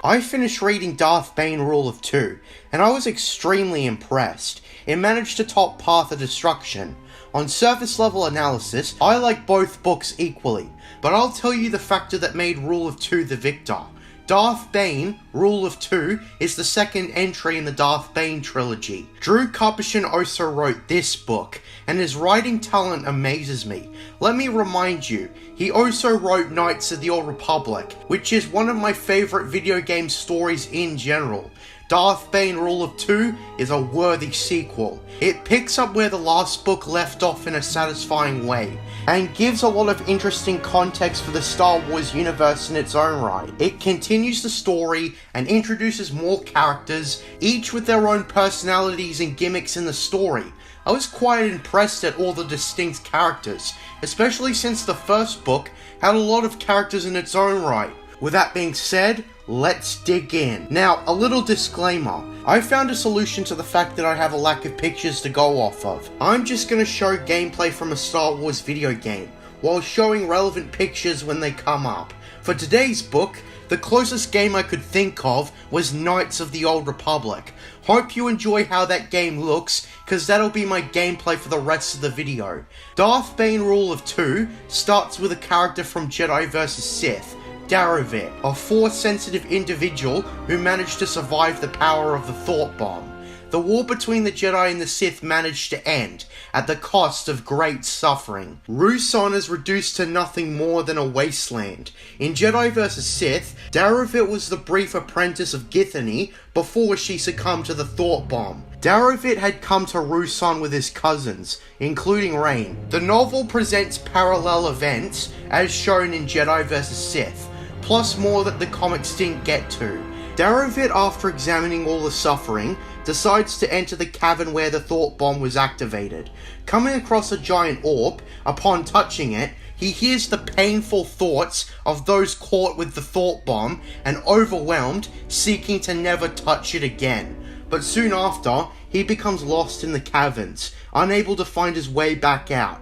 I finished reading Darth Bane Rule of Two, and I was extremely impressed. It managed to top Path of Destruction. On surface level analysis, I like both books equally, but I'll tell you the factor that made Rule of Two the victor. Darth Bane, Rule of Two, is the second entry in the Darth Bane Trilogy. Drew Karpyshyn also wrote this book, and his writing talent amazes me. Let me remind you, he also wrote Knights of the Old Republic, which is one of my favourite video game stories in general. Darth Bane Rule of Two is a worthy sequel. It picks up where the last book left off in a satisfying way, and gives a lot of interesting context for the Star Wars universe in its own right. It continues the story and introduces more characters, each with their own personalities and gimmicks in the story. I was quite impressed at all the distinct characters, especially since the first book had a lot of characters in its own right. With that being said, let's dig in. Now, a little disclaimer. I found a solution to the fact that I have a lack of pictures to go off of. I'm just going to show gameplay from a Star Wars video game, while showing relevant pictures when they come up. For today's book, the closest game I could think of was Knights of the Old Republic. Hope you enjoy how that game looks, cause that'll be my gameplay for the rest of the video. Darth Bane Rule of Two starts with a character from Jedi vs Sith, Darovit, a Force-sensitive individual who managed to survive the power of the Thought Bomb. The war between the Jedi and the Sith managed to end, at the cost of great suffering. Ruusan is reduced to nothing more than a wasteland. In Jedi vs Sith, Darovit was the brief apprentice of Githany before she succumbed to the Thought Bomb. Darovit had come to Ruusan with his cousins, including Rain. The novel presents parallel events, as shown in Jedi vs Sith, plus more that the comics didn't get to. Darovit, after examining all the suffering, decides to enter the cavern where the thought bomb was activated. Coming across a giant orb, upon touching it, he hears the painful thoughts of those caught with the thought bomb and overwhelmed, seeking to never touch it again. But soon after, he becomes lost in the caverns, unable to find his way back out.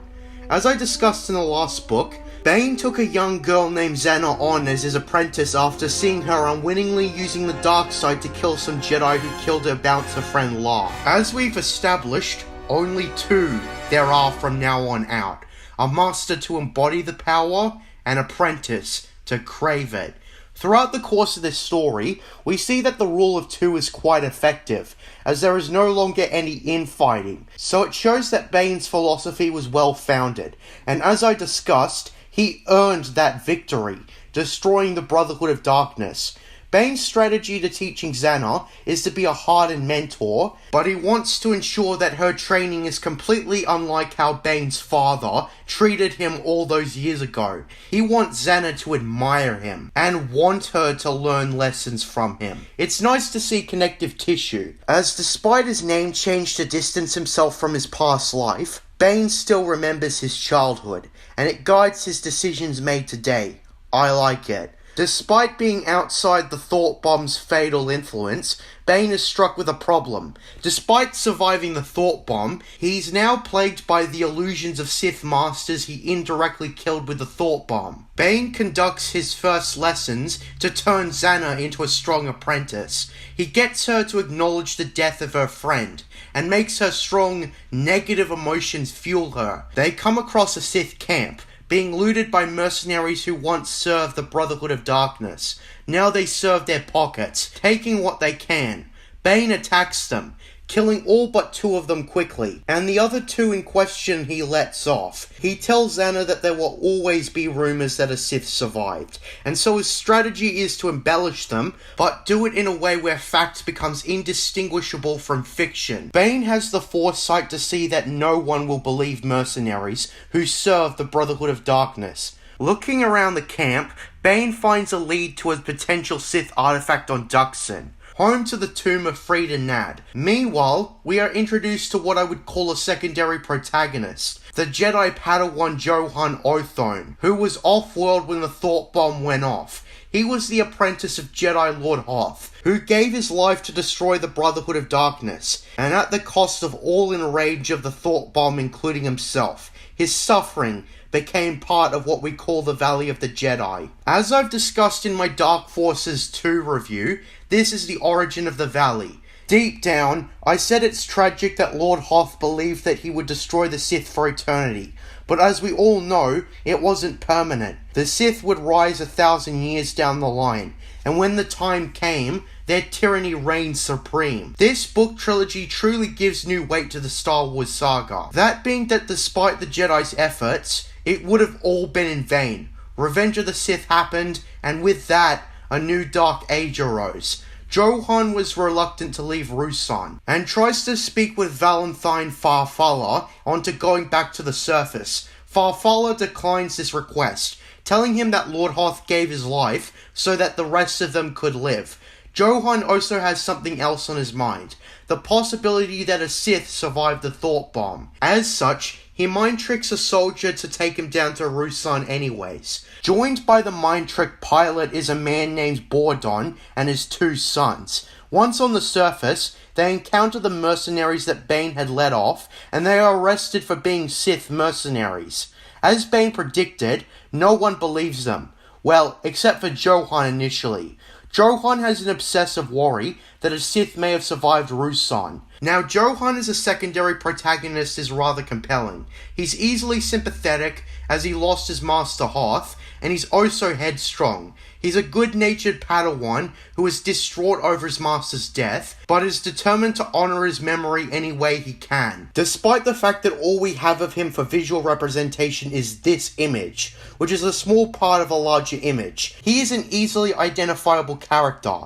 As I discussed in the last book, Bane took a young girl named Xana on as his apprentice after seeing her unwittingly using the dark side to kill some Jedi who killed her bouncer friend La. As we've established, only two there are from now on out. A master to embody the power, an apprentice to crave it. Throughout the course of this story, we see that the rule of two is quite effective, as there is no longer any infighting. So it shows that Bane's philosophy was well founded, and as I discussed, he earned that victory, destroying the Brotherhood of Darkness. Bane's strategy to teaching Xana is to be a hardened mentor, but he wants to ensure that her training is completely unlike how Bane's father treated him all those years ago. He wants Xana to admire him, and want her to learn lessons from him. It's nice to see connective tissue, as despite his name change to distance himself from his past life, Bane still remembers his childhood, and it guides his decisions made today. I like it. Despite being outside the thought bomb's fatal influence, Bane is struck with a problem. Despite surviving the thought bomb, he's now plagued by the illusions of Sith masters he indirectly killed with the thought bomb. Bane conducts his first lessons to turn Xana into a strong apprentice. He gets her to acknowledge the death of her friend, and makes her strong, negative emotions fuel her. They come across a Sith camp, being looted by mercenaries who once served the Brotherhood of Darkness. Now they serve their pockets, taking what they can. Bane attacks them, killing all but two of them quickly, and the other two in question he lets off. He tells Xana that there will always be rumors that a Sith survived, and so his strategy is to embellish them, but do it in a way where fact becomes indistinguishable from fiction. Bane has the foresight to see that no one will believe mercenaries who serve the Brotherhood of Darkness. Looking around the camp, Bane finds a lead to a potential Sith artifact on Duxon, home to the tomb of Frida Nad. Meanwhile, we are introduced to what I would call a secondary protagonist, the Jedi Padawan Johan Othone, who was off-world when the thought bomb went off. He was the apprentice of Jedi Lord Hoth, who gave his life to destroy the Brotherhood of Darkness, and at the cost of all in range of the thought bomb, including himself. His suffering became part of what we call the Valley of the Jedi. As I've discussed in my Dark Forces 2 review, this is the origin of the Valley. Deep down, I said it's tragic that Lord Hoth believed that he would destroy the Sith for eternity, but as we all know, it wasn't permanent. The Sith would rise 1,000 years down the line, and when the time came, their tyranny reigned supreme. This book trilogy truly gives new weight to the Star Wars saga. That being that despite the Jedi's efforts, it would have all been in vain. Revenge of the Sith happened, and with that, a new dark age arose. Johan was reluctant to leave Ruusan, and tries to speak with Valentine Farfalla onto going back to the surface. Farfalla declines this request, telling him that Lord Hoth gave his life so that the rest of them could live. Johan also has something else on his mind, the possibility that a Sith survived the thought bomb. As such, he mind tricks a soldier to take him down to Ruusan anyways. Joined by the mind trick pilot is a man named Bordon and his two sons. Once on the surface, they encounter the mercenaries that Bane had let off, and they are arrested for being Sith mercenaries. As Bane predicted, no one believes them. Well, except for Johan initially. Johan has an obsessive worry that a Sith may have survived Ruusan. Now, Johan as a secondary protagonist is rather compelling. He's easily sympathetic as he lost his master Hoth, and he's also headstrong. He's a good-natured Padawan who is distraught over his master's death, but is determined to honor his memory any way he can. Despite the fact that all we have of him for visual representation is this image, which is a small part of a larger image, he is an easily identifiable character.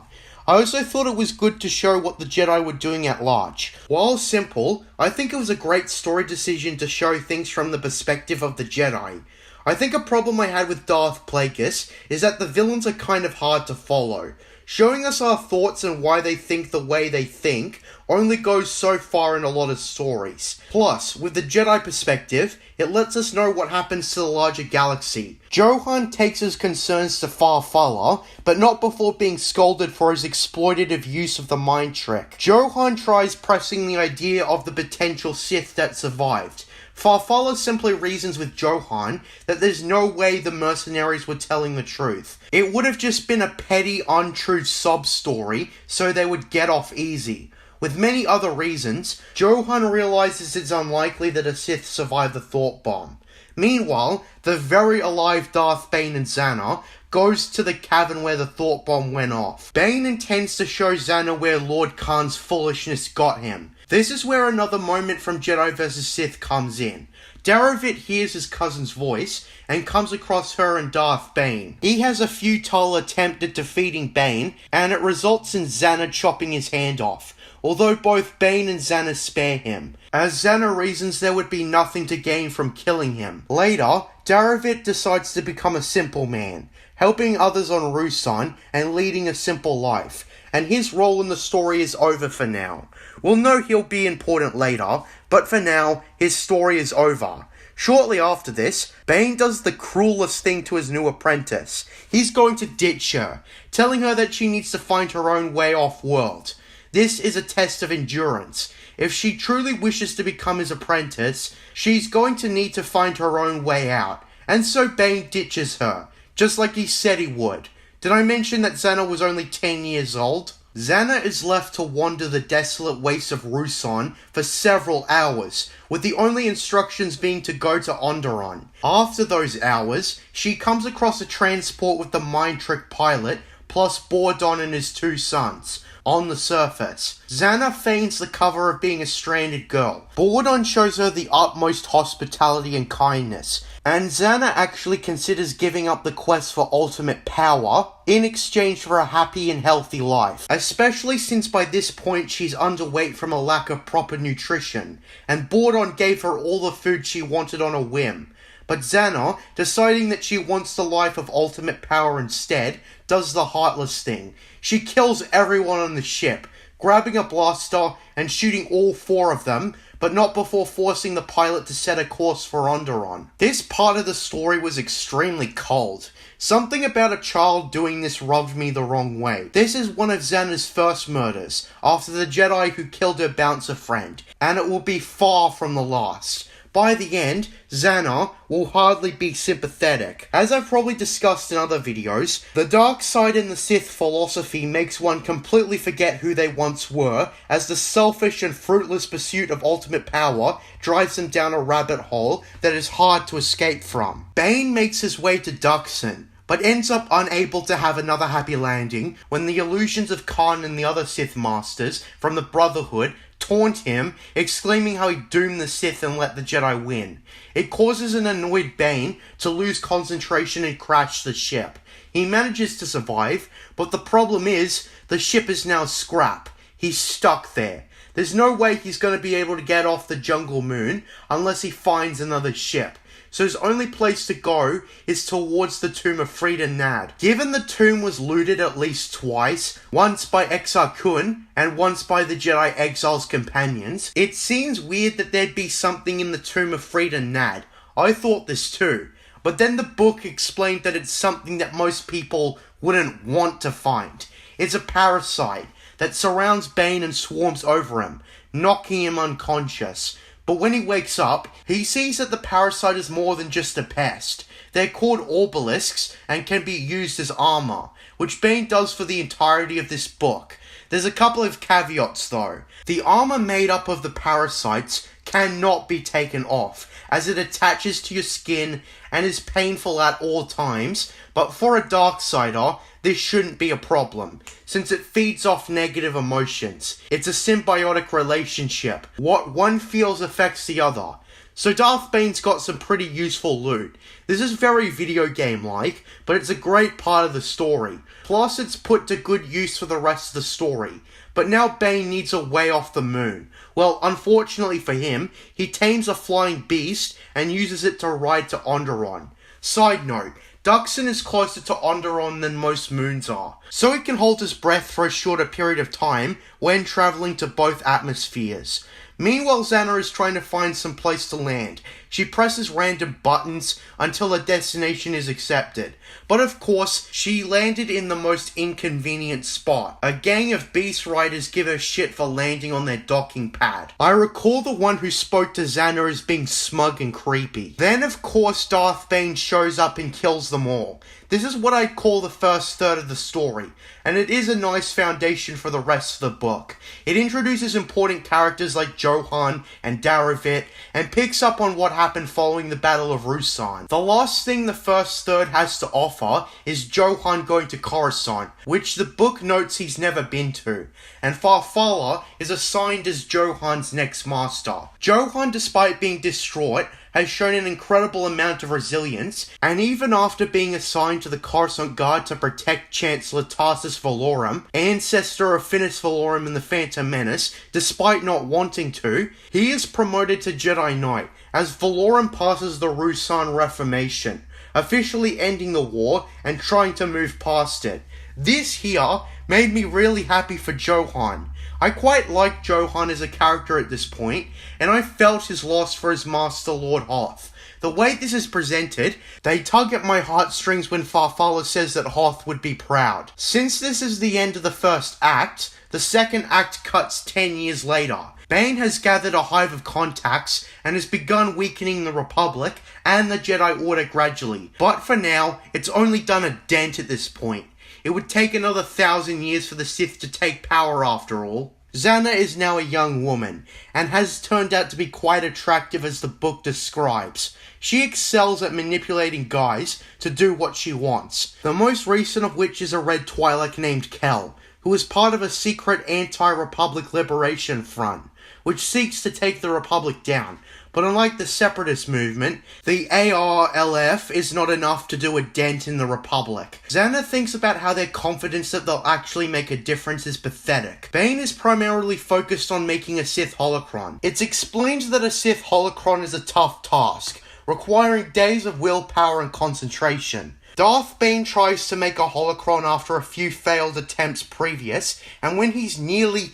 I also thought it was good to show what the Jedi were doing at large. While simple, I think it was a great story decision to show things from the perspective of the Jedi. I think a problem I had with Darth Plagueis is that the villains are kind of hard to follow. Showing us our thoughts and why they think the way they think only goes so far in a lot of stories. Plus, with the Jedi perspective, it lets us know what happens to the larger galaxy. Johan takes his concerns to Farfalla, but not before being scolded for his exploitative use of the mind trick. Johan tries pressing the idea of the potential Sith that survived. Farfalla simply reasons with Johan that there's no way the mercenaries were telling the truth. It would have just been a petty, untrue sob story, so they would get off easy. With many other reasons, Johan realizes it's unlikely that a Sith survived the thought bomb. Meanwhile, the very alive Darth Bane and Xana goes to the cavern where the thought bomb went off. Bane intends to show Xana where Lord Khan's foolishness got him. This is where another moment from Jedi vs. Sith comes in. Daravit hears his cousin's voice and comes across her and Darth Bane. He has a futile attempt at defeating Bane, and it results in Xana chopping his hand off, although both Bane and Xana spare him, as Xana reasons there would be nothing to gain from killing him. Later, Daravit decides to become a simple man, helping others on Ruusan and leading a simple life, and his role in the story is over for now. We'll know he'll be important later, but for now, his story is over. Shortly after this, Bane does the cruelest thing to his new apprentice. He's going to ditch her, telling her that she needs to find her own way off-world. This is a test of endurance. If she truly wishes to become his apprentice, she's going to need to find her own way out, and so Bane ditches her, just like he said he would. Did I mention that Xana was only 10 years old? Xana is left to wander the desolate wastes of Ruusan for several hours, with the only instructions being to go to Onderon. After those hours, she comes across a transport with the mind trick pilot, plus Bordon and his 2 sons. On the surface, Xana feigns the cover of being a stranded girl. Bordon shows her the utmost hospitality and kindness, and Xana actually considers giving up the quest for ultimate power in exchange for a happy and healthy life, especially since by this point she's underweight from a lack of proper nutrition, and Bordon gave her all the food she wanted on a whim. But Xana, deciding that she wants the life of ultimate power instead, does the heartless thing. She kills everyone on the ship, grabbing a blaster and shooting all 4 of them, but not before forcing the pilot to set a course for Onderon. This part of the story was extremely cold. Something about a child doing this rubbed me the wrong way. This is one of Xana's first murders, after the Jedi who killed her bouncer friend, and it will be far from the last. By the end, Xana will hardly be sympathetic. As I've probably discussed in other videos, the dark side in the Sith philosophy makes one completely forget who they once were, as the selfish and fruitless pursuit of ultimate power drives them down a rabbit hole that is hard to escape from. Bane makes his way to Duxon, but ends up unable to have another happy landing when the illusions of Khan and the other Sith Masters from the Brotherhood taunt him, exclaiming how he doomed the Sith and let the Jedi win. It causes an annoyed Bane to lose concentration and crash the ship. He manages to survive, but the problem is, the ship is now scrap. He's stuck there. There's no way he's going to be able to get off the jungle moon unless he finds another ship. So his only place to go is towards the tomb of Frida Nad. Given the tomb was looted at least twice, once by Exar Kun and once by the Jedi Exile's companions, it seems weird that there'd be something in the tomb of Frida Nad. I thought this too, but then the book explained that it's something that most people wouldn't want to find. It's a parasite that surrounds Bane and swarms over him, knocking him unconscious. But when he wakes up, he sees that the parasite is more than just a pest. They're called obelisks and can be used as armor, which Bane does for the entirety of this book. There's a couple of caveats though. The armor made up of the parasites cannot be taken off, as it attaches to your skin and is painful at all times, but for a Darksider, this shouldn't be a problem, since it feeds off negative emotions. It's a symbiotic relationship. What one feels affects the other. So Darth Bane's got some pretty useful loot. This is very video game-like, but it's a great part of the story. Plus it's put to good use for the rest of the story. But now Bane needs a way off the moon. Well, unfortunately for him, he tames a flying beast and uses it to ride to Onderon. Side note, Duxon is closer to Onderon than most moons are, so he can hold his breath for a shorter period of time when travelling to both atmospheres. Meanwhile, Xana is trying to find some place to land. She presses random buttons until a destination is accepted. But of course, she landed in the most inconvenient spot. A gang of beast riders give her shit for landing on their docking pad. I recall the one who spoke to Xana as being smug and creepy. Then of course Darth Bane shows up and kills them all. This is what I'd call the first third of the story, and it is a nice foundation for the rest of the book. It introduces important characters like Johan and Daravit, and picks up on what happened following the Battle of Ruusan. The last thing the first third has to offer is Johan going to Coruscant, which the book notes he's never been to, and Farfalla is assigned as Johan's next master. Johan, despite being distraught, has shown an incredible amount of resilience, and even after being assigned to the Coruscant Guard to protect Chancellor Tarsus Valorum, ancestor of Finis Valorum in the Phantom Menace, despite not wanting to, he is promoted to Jedi Knight as Valorum passes the Ruusan Reformation, officially ending the war and trying to move past it. This here made me really happy for Johan. I quite liked Johan as a character at this point, and I felt his loss for his master Lord Hoth. The way this is presented, they tug at my heartstrings when Farfalla says that Hoth would be proud. Since this is the end of the first act, the second act cuts 10 years later. Bane has gathered a hive of contacts and has begun weakening the Republic and the Jedi Order gradually, but for now, it's only done a dent at this point. It would take another 1,000 years for the Sith to take power after all. Xana is now a young woman, and has turned out to be quite attractive as the book describes. She excels at manipulating guys to do what she wants, the most recent of which is a red Twi'lek named Kel, who is part of a secret anti-Republic liberation front, which seeks to take the Republic down. But unlike the Separatist movement, the ARLF is not enough to do a dent in the Republic. Xana thinks about how their confidence that they'll actually make a difference is pathetic. Bane is primarily focused on making a Sith holocron. It's explained that a Sith holocron is a tough task, requiring days of willpower and concentration. Darth Bane tries to make a holocron after a few failed attempts previous, and when he's nearly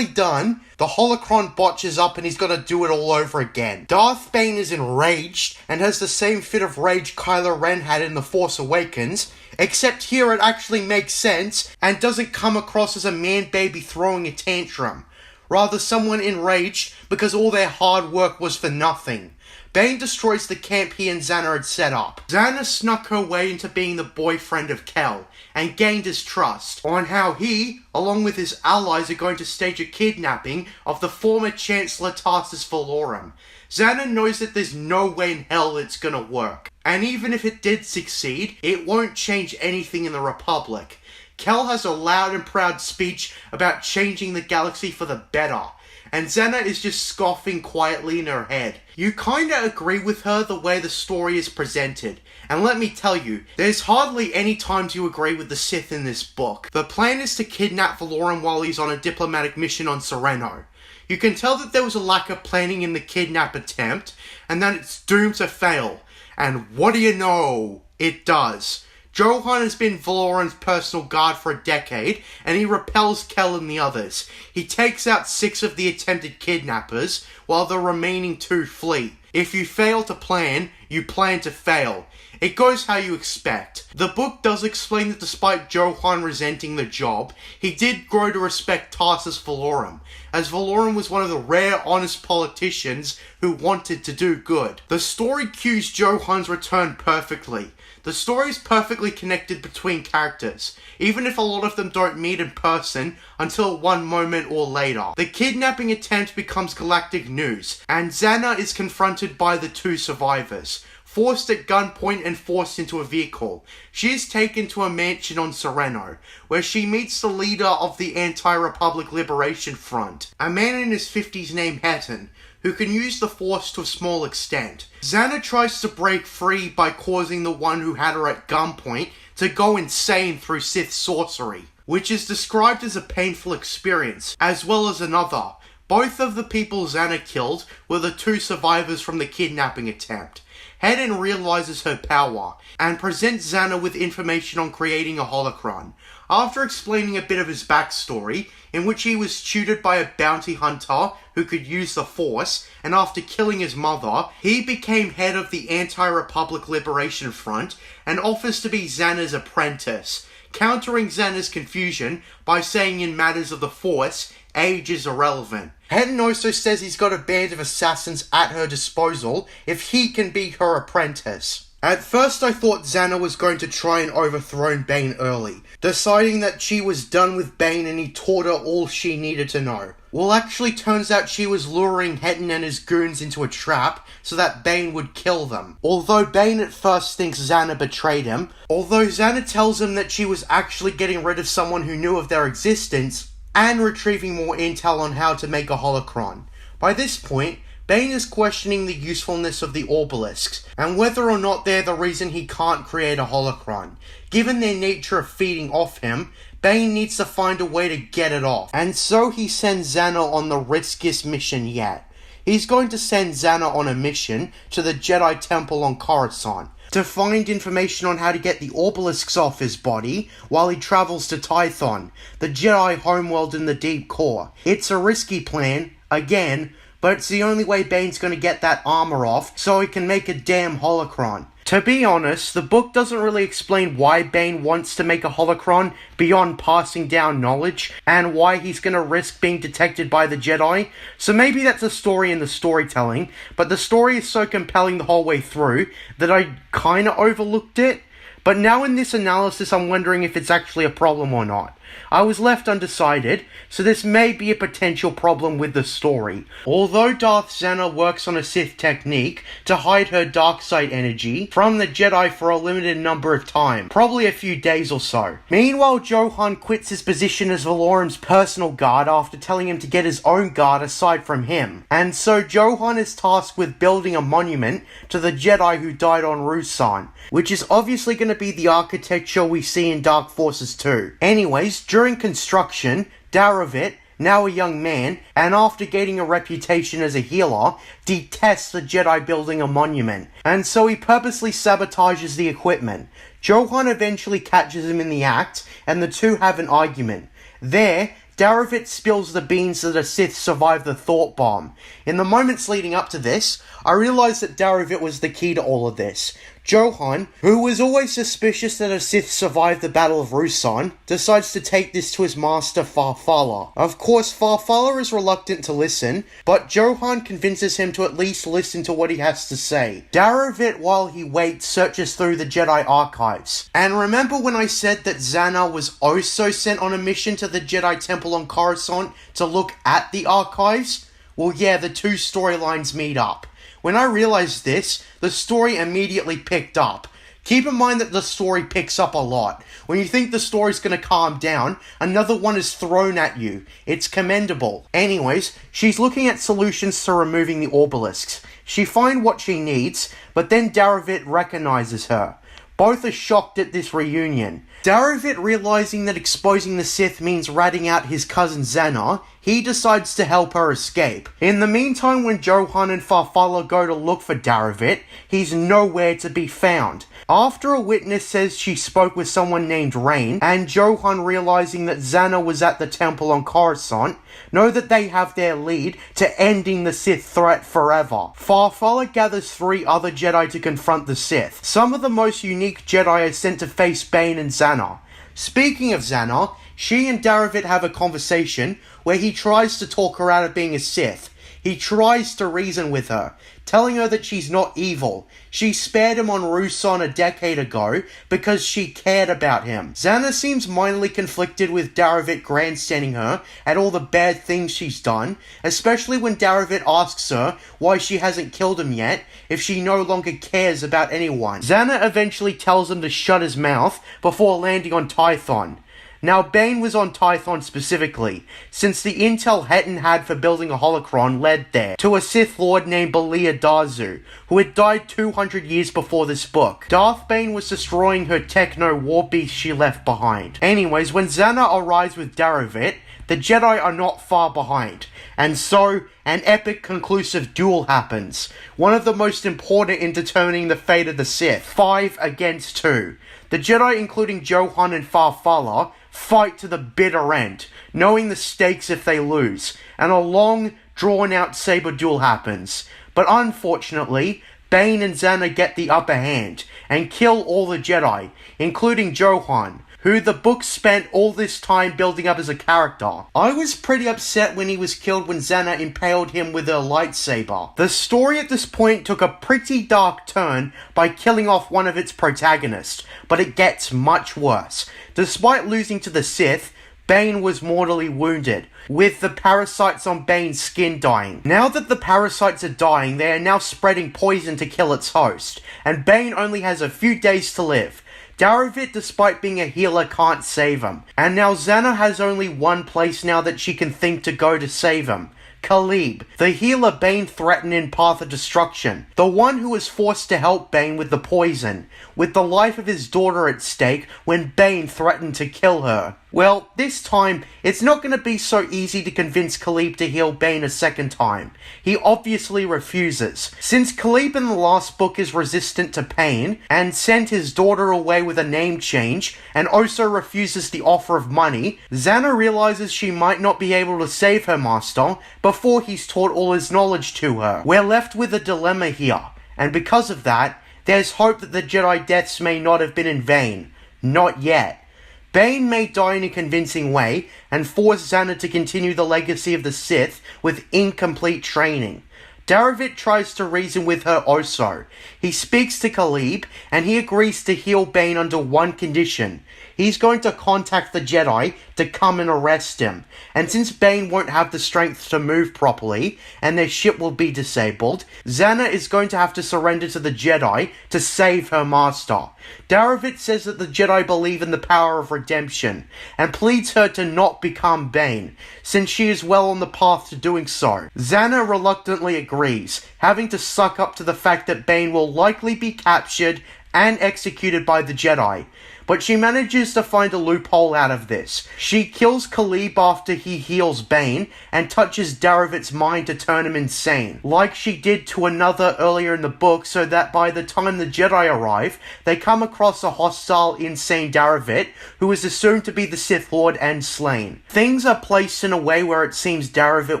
done, the holocron botches up and he's got to do it all over again. Darth Bane is enraged and has the same fit of rage Kylo Ren had in The Force Awakens, except here it actually makes sense and doesn't come across as a man-baby throwing a tantrum. Rather, someone enraged because all their hard work was for nothing. Bane destroys the camp he and Xana had set up. Xana snuck her way into being the boyfriend of Kel, and gained his trust, on how he, along with his allies, are going to stage a kidnapping of the former Chancellor Tarsus Valorum. Xana knows that there's no way in hell it's gonna work, and even if it did succeed, it won't change anything in the Republic. Kel has a loud and proud speech about changing the galaxy for the better, and Xana is just scoffing quietly in her head. You kinda agree with her the way the story is presented, and let me tell you, there's hardly any times you agree with the Sith in this book. The plan is to kidnap Valorum while he's on a diplomatic mission on Sereno. You can tell that there was a lack of planning in the kidnap attempt, and that it's doomed to fail. And what do you know? It does. Johan has been Valorum's personal guard for a decade, and he repels Kel and the others. He takes out 6 of the attempted kidnappers, while the remaining 2 flee. If you fail to plan, you plan to fail. It goes how you expect. The book does explain that despite Johan resenting the job, he did grow to respect Tarsus Valorum, as Valorum was one of the rare honest politicians who wanted to do good. The story cues Johan's return perfectly. The story is perfectly connected between characters, even if a lot of them don't meet in person until one moment or later. The kidnapping attempt becomes galactic news, and Xana is confronted by the 2 survivors. Forced at gunpoint and forced into a vehicle, she is taken to a mansion on Sereno, where she meets the leader of the Anti-Republic Liberation Front, a man in his 50s named Hetton, who can use the Force to a small extent. Xana tries to break free by causing the one who had her at gunpoint to go insane through Sith sorcery, which is described as a painful experience, as well as another. Both of the people Xana killed were the 2 survivors from the kidnapping attempt, Hedin realizes her power, and presents Xana with information on creating a holocron. After explaining a bit of his backstory, in which he was tutored by a bounty hunter who could use the Force, and after killing his mother, he became head of the Anti-Republic Liberation Front, and offers to be Xana's apprentice, countering Xana's confusion by saying in matters of the Force, age is irrelevant. Hedin also says he's got a band of assassins at her disposal if he can be her apprentice. At first I thought Xana was going to try and overthrow Bane early, deciding that she was done with Bane and he taught her all she needed to know. Well, actually turns out she was luring Hedin and his goons into a trap so that Bane would kill them. Although Bane at first thinks Xana betrayed him, although Xana tells him that she was actually getting rid of someone who knew of their existence and retrieving more intel on how to make a holocron. By this point, Bane is questioning the usefulness of the obelisks, and whether or not they're the reason he can't create a holocron. Given their nature of feeding off him, Bane needs to find a way to get it off, and so he sends Xana on the riskiest mission yet. He's going to send Xana on a mission to the Jedi Temple on Coruscant, to find information on how to get the obelisks off his body while he travels to Tython, the Jedi homeworld in the deep core. It's a risky plan, again, but it's the only way Bane's going to get that armor off so he can make a damn holocron. To be honest, the book doesn't really explain why Bane wants to make a holocron beyond passing down knowledge, and why he's going to risk being detected by the Jedi, so maybe that's a story in the storytelling, but the story is so compelling the whole way through that I kinda overlooked it. But now in this analysis I'm wondering if it's actually a problem or not. I was left undecided, so this may be a potential problem with the story. Although Darth Xana works on a Sith technique to hide her dark side energy from the Jedi for a limited number of time, probably a few days or so. Meanwhile, Johan quits his position as Valorum's personal guard after telling him to get his own guard aside from him. And so Johan is tasked with building a monument to the Jedi who died on Ruusan, which is obviously going to be the architecture we see in Dark Forces 2. Anyways, during construction, Daravit, now a young man, and after gaining a reputation as a healer, detests the Jedi building a monument, and so he purposely sabotages the equipment. Johan eventually catches him in the act, and the two have an argument. There, Daravit spills the beans that a Sith survived the thought bomb. In the moments leading up to this, I realised that Daravit was the key to all of this. Johan, who was always suspicious that a Sith survived the Battle of Ruusan, decides to take this to his master Farfalla. Of course, Farfalla is reluctant to listen, but Johan convinces him to at least listen to what he has to say. Daravit, while he waits, searches through the Jedi archives. And remember when I said that Xana was also sent on a mission to the Jedi Temple on Coruscant to look at the archives? Well, yeah, the two storylines meet up. When I realized this, the story immediately picked up. Keep in mind that the story picks up a lot. When you think the story's gonna calm down, another one is thrown at you. It's commendable. Anyways, she's looking at solutions to removing the obelisks. She finds what she needs, but then Daravit recognizes her. Both are shocked at this reunion. Daravit, realizing that exposing the Sith means ratting out his cousin Xana, he decides to help her escape. In the meantime, when Johan and Farfalla go to look for Daravit, he's nowhere to be found. After a witness says she spoke with someone named Rain, and Johan, realizing that Xana was at the temple on Coruscant, know that they have their lead to ending the Sith threat forever. Farfalla gathers 3 other Jedi to confront the Sith. Some of the most unique Jedi are sent to face Bane and Xana. Speaking of Xana, she and Daravit have a conversation where he tries to talk her out of being a Sith. He tries to reason with her, telling her that she's not evil. She spared him on Ruusan a decade ago because she cared about him. Xana seems minorly conflicted with Daravit grandstanding her at all the bad things she's done, especially when Daravit asks her why she hasn't killed him yet if she no longer cares about anyone. Xana eventually tells him to shut his mouth before landing on Tython. Now, Bane was on Tython specifically, since the intel Hedin had for building a holocron led there to a Sith Lord named Belia Darzu, who had died 200 years before this book. Darth Bane was destroying her techno war beast she left behind. Anyways, when Xana arrives with Daravit, the Jedi are not far behind. And so, an epic conclusive duel happens, one of the most important in determining the fate of the Sith, 5 against 2. The Jedi, including Johan and Farfalla, fight to the bitter end, knowing the stakes if they lose, and a long, drawn-out saber duel happens. But unfortunately, Bane and Zana get the upper hand, and kill all the Jedi, including Johan, who the book spent all this time building up as a character. I was pretty upset when he was killed when Zana impaled him with her lightsaber. The story at this point took a pretty dark turn by killing off one of its protagonists, but it gets much worse. Despite losing to the Sith, Bane was mortally wounded, with the parasites on Bane's skin dying. Now that the parasites are dying, they are now spreading poison to kill its host, and Bane only has a few days to live. Daravit, despite being a healer, can't save him. And now Zana has only one place now that she can think to go to save him. Khalib, the healer Bane threatened in Path of Destruction. The one who was forced to help Bane with the poison, with the life of his daughter at stake when Bane threatened to kill her. Well, this time, it's not going to be so easy to convince Khalib to heal Bane a second time. He obviously refuses. Since Khalib in the last book is resistant to pain, and sent his daughter away with a name change, and also refuses the offer of money, Zana realizes she might not be able to save her master before he's taught all his knowledge to her. We're left with a dilemma here, and because of that, there's hope that the Jedi deaths may not have been in vain. Not yet. Bane may die in a convincing way, and force Zana to continue the legacy of the Sith with incomplete training. Daravit tries to reason with her also. He speaks to Khalib, and he agrees to heal Bane under one condition. He's going to contact the Jedi to come and arrest him. And since Bane won't have the strength to move properly, and their ship will be disabled, Zana is going to have to surrender to the Jedi to save her master. Daravit says that the Jedi believe in the power of redemption, and pleads her to not become Bane, since she is well on the path to doing so. Zana reluctantly agrees, having to suck up to the fact that Bane will likely be captured and executed by the Jedi. But she manages to find a loophole out of this. She kills Khalib after he heals Bane, and touches Daravit's mind to turn him insane, like she did to another earlier in the book, so that by the time the Jedi arrive, they come across a hostile, insane Daravit, who is assumed to be the Sith Lord and slain. Things are placed in a way where it seems Daravit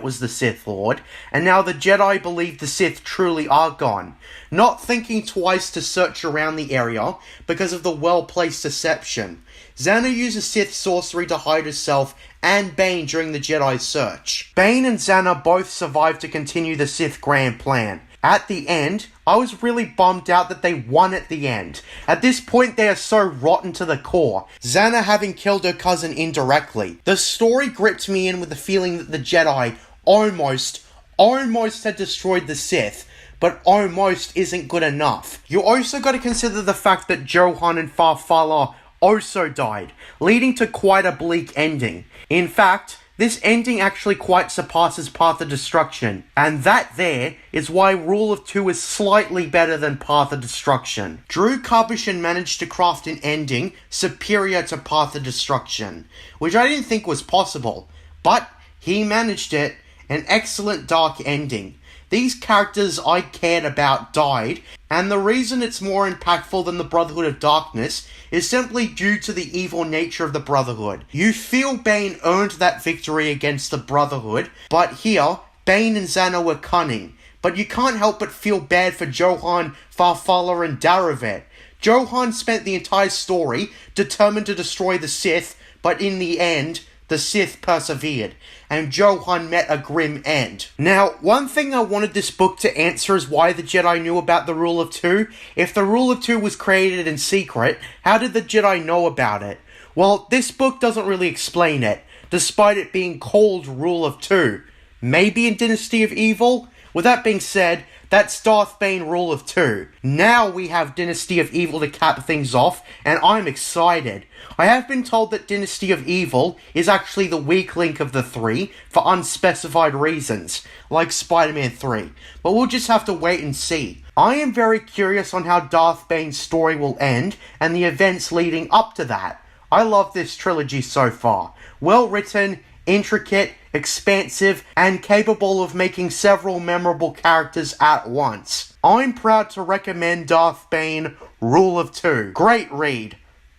was the Sith Lord, and now the Jedi believe the Sith truly are gone, not thinking twice to search around the area because of the well-placed deception. Zana uses Sith sorcery to hide herself and Bane during the Jedi search. Bane and Zana both survive to continue the Sith grand plan. At the end, I was really bummed out that they won at the end. At this point, they are so rotten to the core, Zana having killed her cousin indirectly. The story gripped me in with the feeling that the Jedi almost had destroyed the Sith, but almost isn't good enough. You also got to consider the fact that Johan and Farfalla also died, leading to quite a bleak ending. In fact, this ending actually quite surpasses Path of Destruction, and that there is why Rule of Two is slightly better than Path of Destruction. Drew Karpyshyn managed to craft an ending superior to Path of Destruction, which I didn't think was possible, but he managed it. An excellent dark ending. These characters I cared about died, and the reason it's more impactful than the Brotherhood of Darkness is simply due to the evil nature of the Brotherhood. You feel Bane earned that victory against the Brotherhood, but here, Bane and Zana were cunning. But you can't help but feel bad for Johan, Farfalla, and Daravit. Johan spent the entire story determined to destroy the Sith, but in the end, the Sith persevered, and Johan met a grim end. Now, one thing I wanted this book to answer is why the Jedi knew about the Rule of Two. If the Rule of Two was created in secret, how did the Jedi know about it? Well, this book doesn't really explain it, despite it being called Rule of Two. Maybe in Dynasty of Evil? With that being said, that's Darth Bane Rule of Two. Now we have Dynasty of Evil to cap things off, and I'm excited. I have been told that Dynasty of Evil is actually the weak link of the three, for unspecified reasons, like Spider-Man 3, but we'll just have to wait and see. I am very curious on how Darth Bane's story will end, and the events leading up to that. I love this trilogy so far. Well written, intricate, expansive, and capable of making several memorable characters at once. I'm proud to recommend Darth Bane Rule of Two. Great read.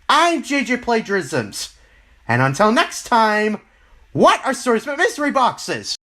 I'm JJ Plagiarisms. And until next time, what are Source Mystery Boxes?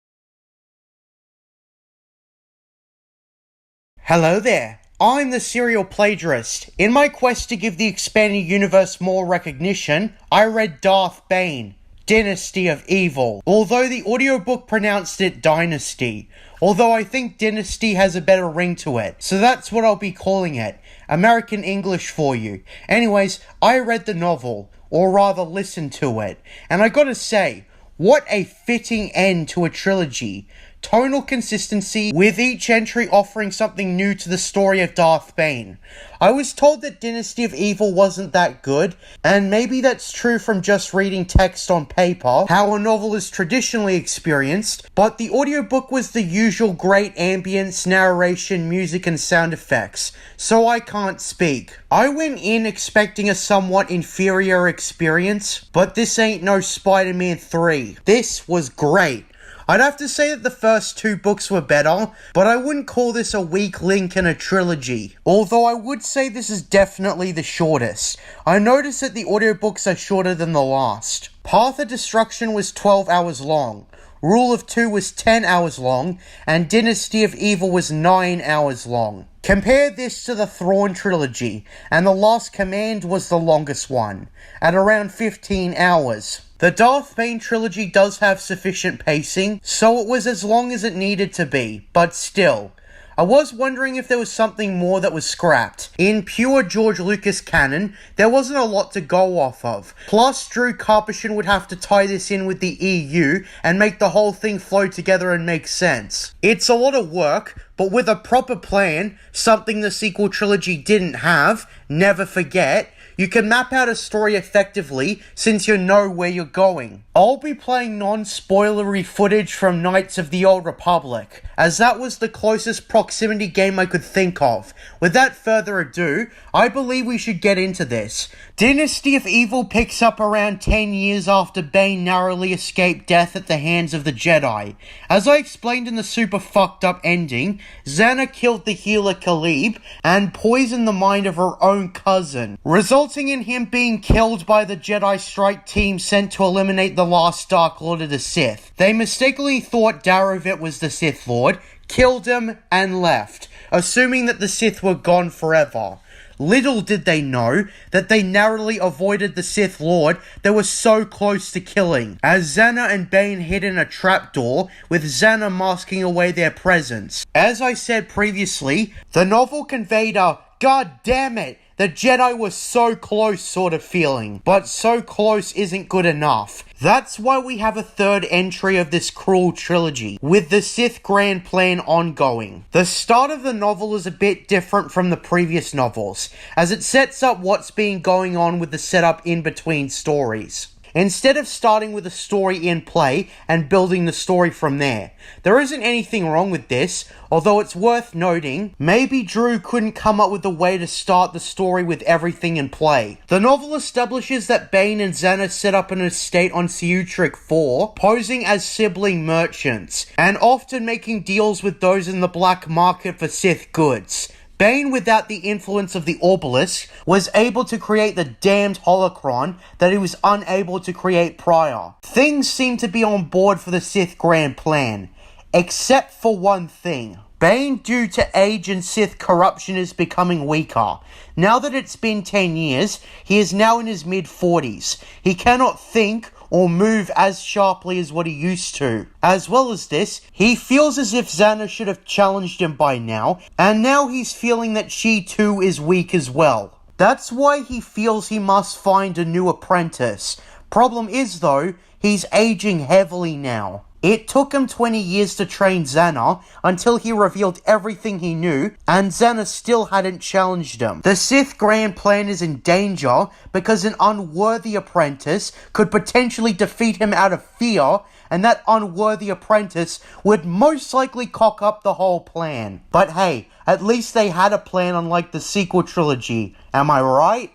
Hello there. I'm the serial plagiarist. In my quest to give the expanded universe more recognition, I read Darth Bane, Dynasty of Evil. Although the audiobook pronounced it Dynasty. Although I think Dynasty has a better ring to it. So that's what I'll be calling it. American English for you. Anyways, I read the novel, or rather listened to it. And I gotta say, what a fitting end to a trilogy. Tonal consistency, with each entry offering something new to the story of Darth Bane. I was told that Dynasty of Evil wasn't that good, and maybe that's true from just reading text on paper, how a novel is traditionally experienced, but the audiobook was the usual great ambience, narration, music, and sound effects, so I can't speak. I went in expecting a somewhat inferior experience, but this ain't no Spider-Man 3. This was great. I'd have to say that the first two books were better, but I wouldn't call this a weak link in a trilogy. Although I would say this is definitely the shortest. I noticed that the audiobooks are shorter than the last. Path of Destruction was 12 hours long. Rule of Two was 10 hours long, and Dynasty of Evil was 9 hours long. Compare this to the Thrawn trilogy, and The Last Command was the longest one, at around 15 hours. The Darth Bane Trilogy does have sufficient pacing, so it was as long as it needed to be, but still. I was wondering if there was something more that was scrapped. In pure George Lucas canon, there wasn't a lot to go off of. Plus, Drew Karpyshyn would have to tie this in with the EU and make the whole thing flow together and make sense. It's a lot of work, but with a proper plan, something the sequel trilogy didn't have, never forget, you can map out a story effectively since you know where you're going. I'll be playing non-spoilery footage from Knights of the Old Republic, as that was the closest proximity game I could think of. Without further ado, I believe we should get into this. Dynasty of Evil picks up around 10 years after Bane narrowly escaped death at the hands of the Jedi. As I explained in the super fucked up ending, Xana killed the healer Khalib and poisoned the mind of her own cousin, resulting in him being killed by the Jedi strike team sent to eliminate the last Dark Lord of the Sith. They mistakenly thought Darovit was the Sith Lord, killed him, and left, assuming that the Sith were gone forever. Little did they know that they narrowly avoided the Sith Lord they were so close to killing, as Xana and Bane hid in a trapdoor, with Xana masking away their presence. As I said previously, the novel conveyed a "God damn it, the Jedi were so close" sort of feeling, but so close isn't good enough. That's why we have a third entry of this cruel trilogy, with the Sith Grand Plan ongoing. The start of the novel is a bit different from the previous novels, as it sets up what's been going on with the setup in between stories. Instead of starting with a story in play and building the story from there. There isn't anything wrong with this, although it's worth noting, maybe Drew couldn't come up with a way to start the story with everything in play. The novel establishes that Bane and Xana set up an estate on Ciutric 4, posing as sibling merchants, and often making deals with those in the black market for Sith goods. Bane, without the influence of the Obelisk, was able to create the damned holocron that he was unable to create prior. Things seem to be on board for the Sith Grand Plan, except for one thing. Bane, due to age and Sith corruption, is becoming weaker. Now that it's been 10 years, he is now in his mid-40s. He cannot think or move as sharply as what he used to. As well as this, he feels as if Xana should have challenged him by now, and now he's feeling that she too is weak as well. That's why he feels he must find a new apprentice. Problem is though, he's aging heavily now. It took him 20 years to train Xana until he revealed everything he knew, and Xana still hadn't challenged him. The Sith Grand Plan is in danger because an unworthy apprentice could potentially defeat him out of fear, and that unworthy apprentice would most likely cock up the whole plan. But hey, at least they had a plan, unlike the sequel trilogy. Am I right?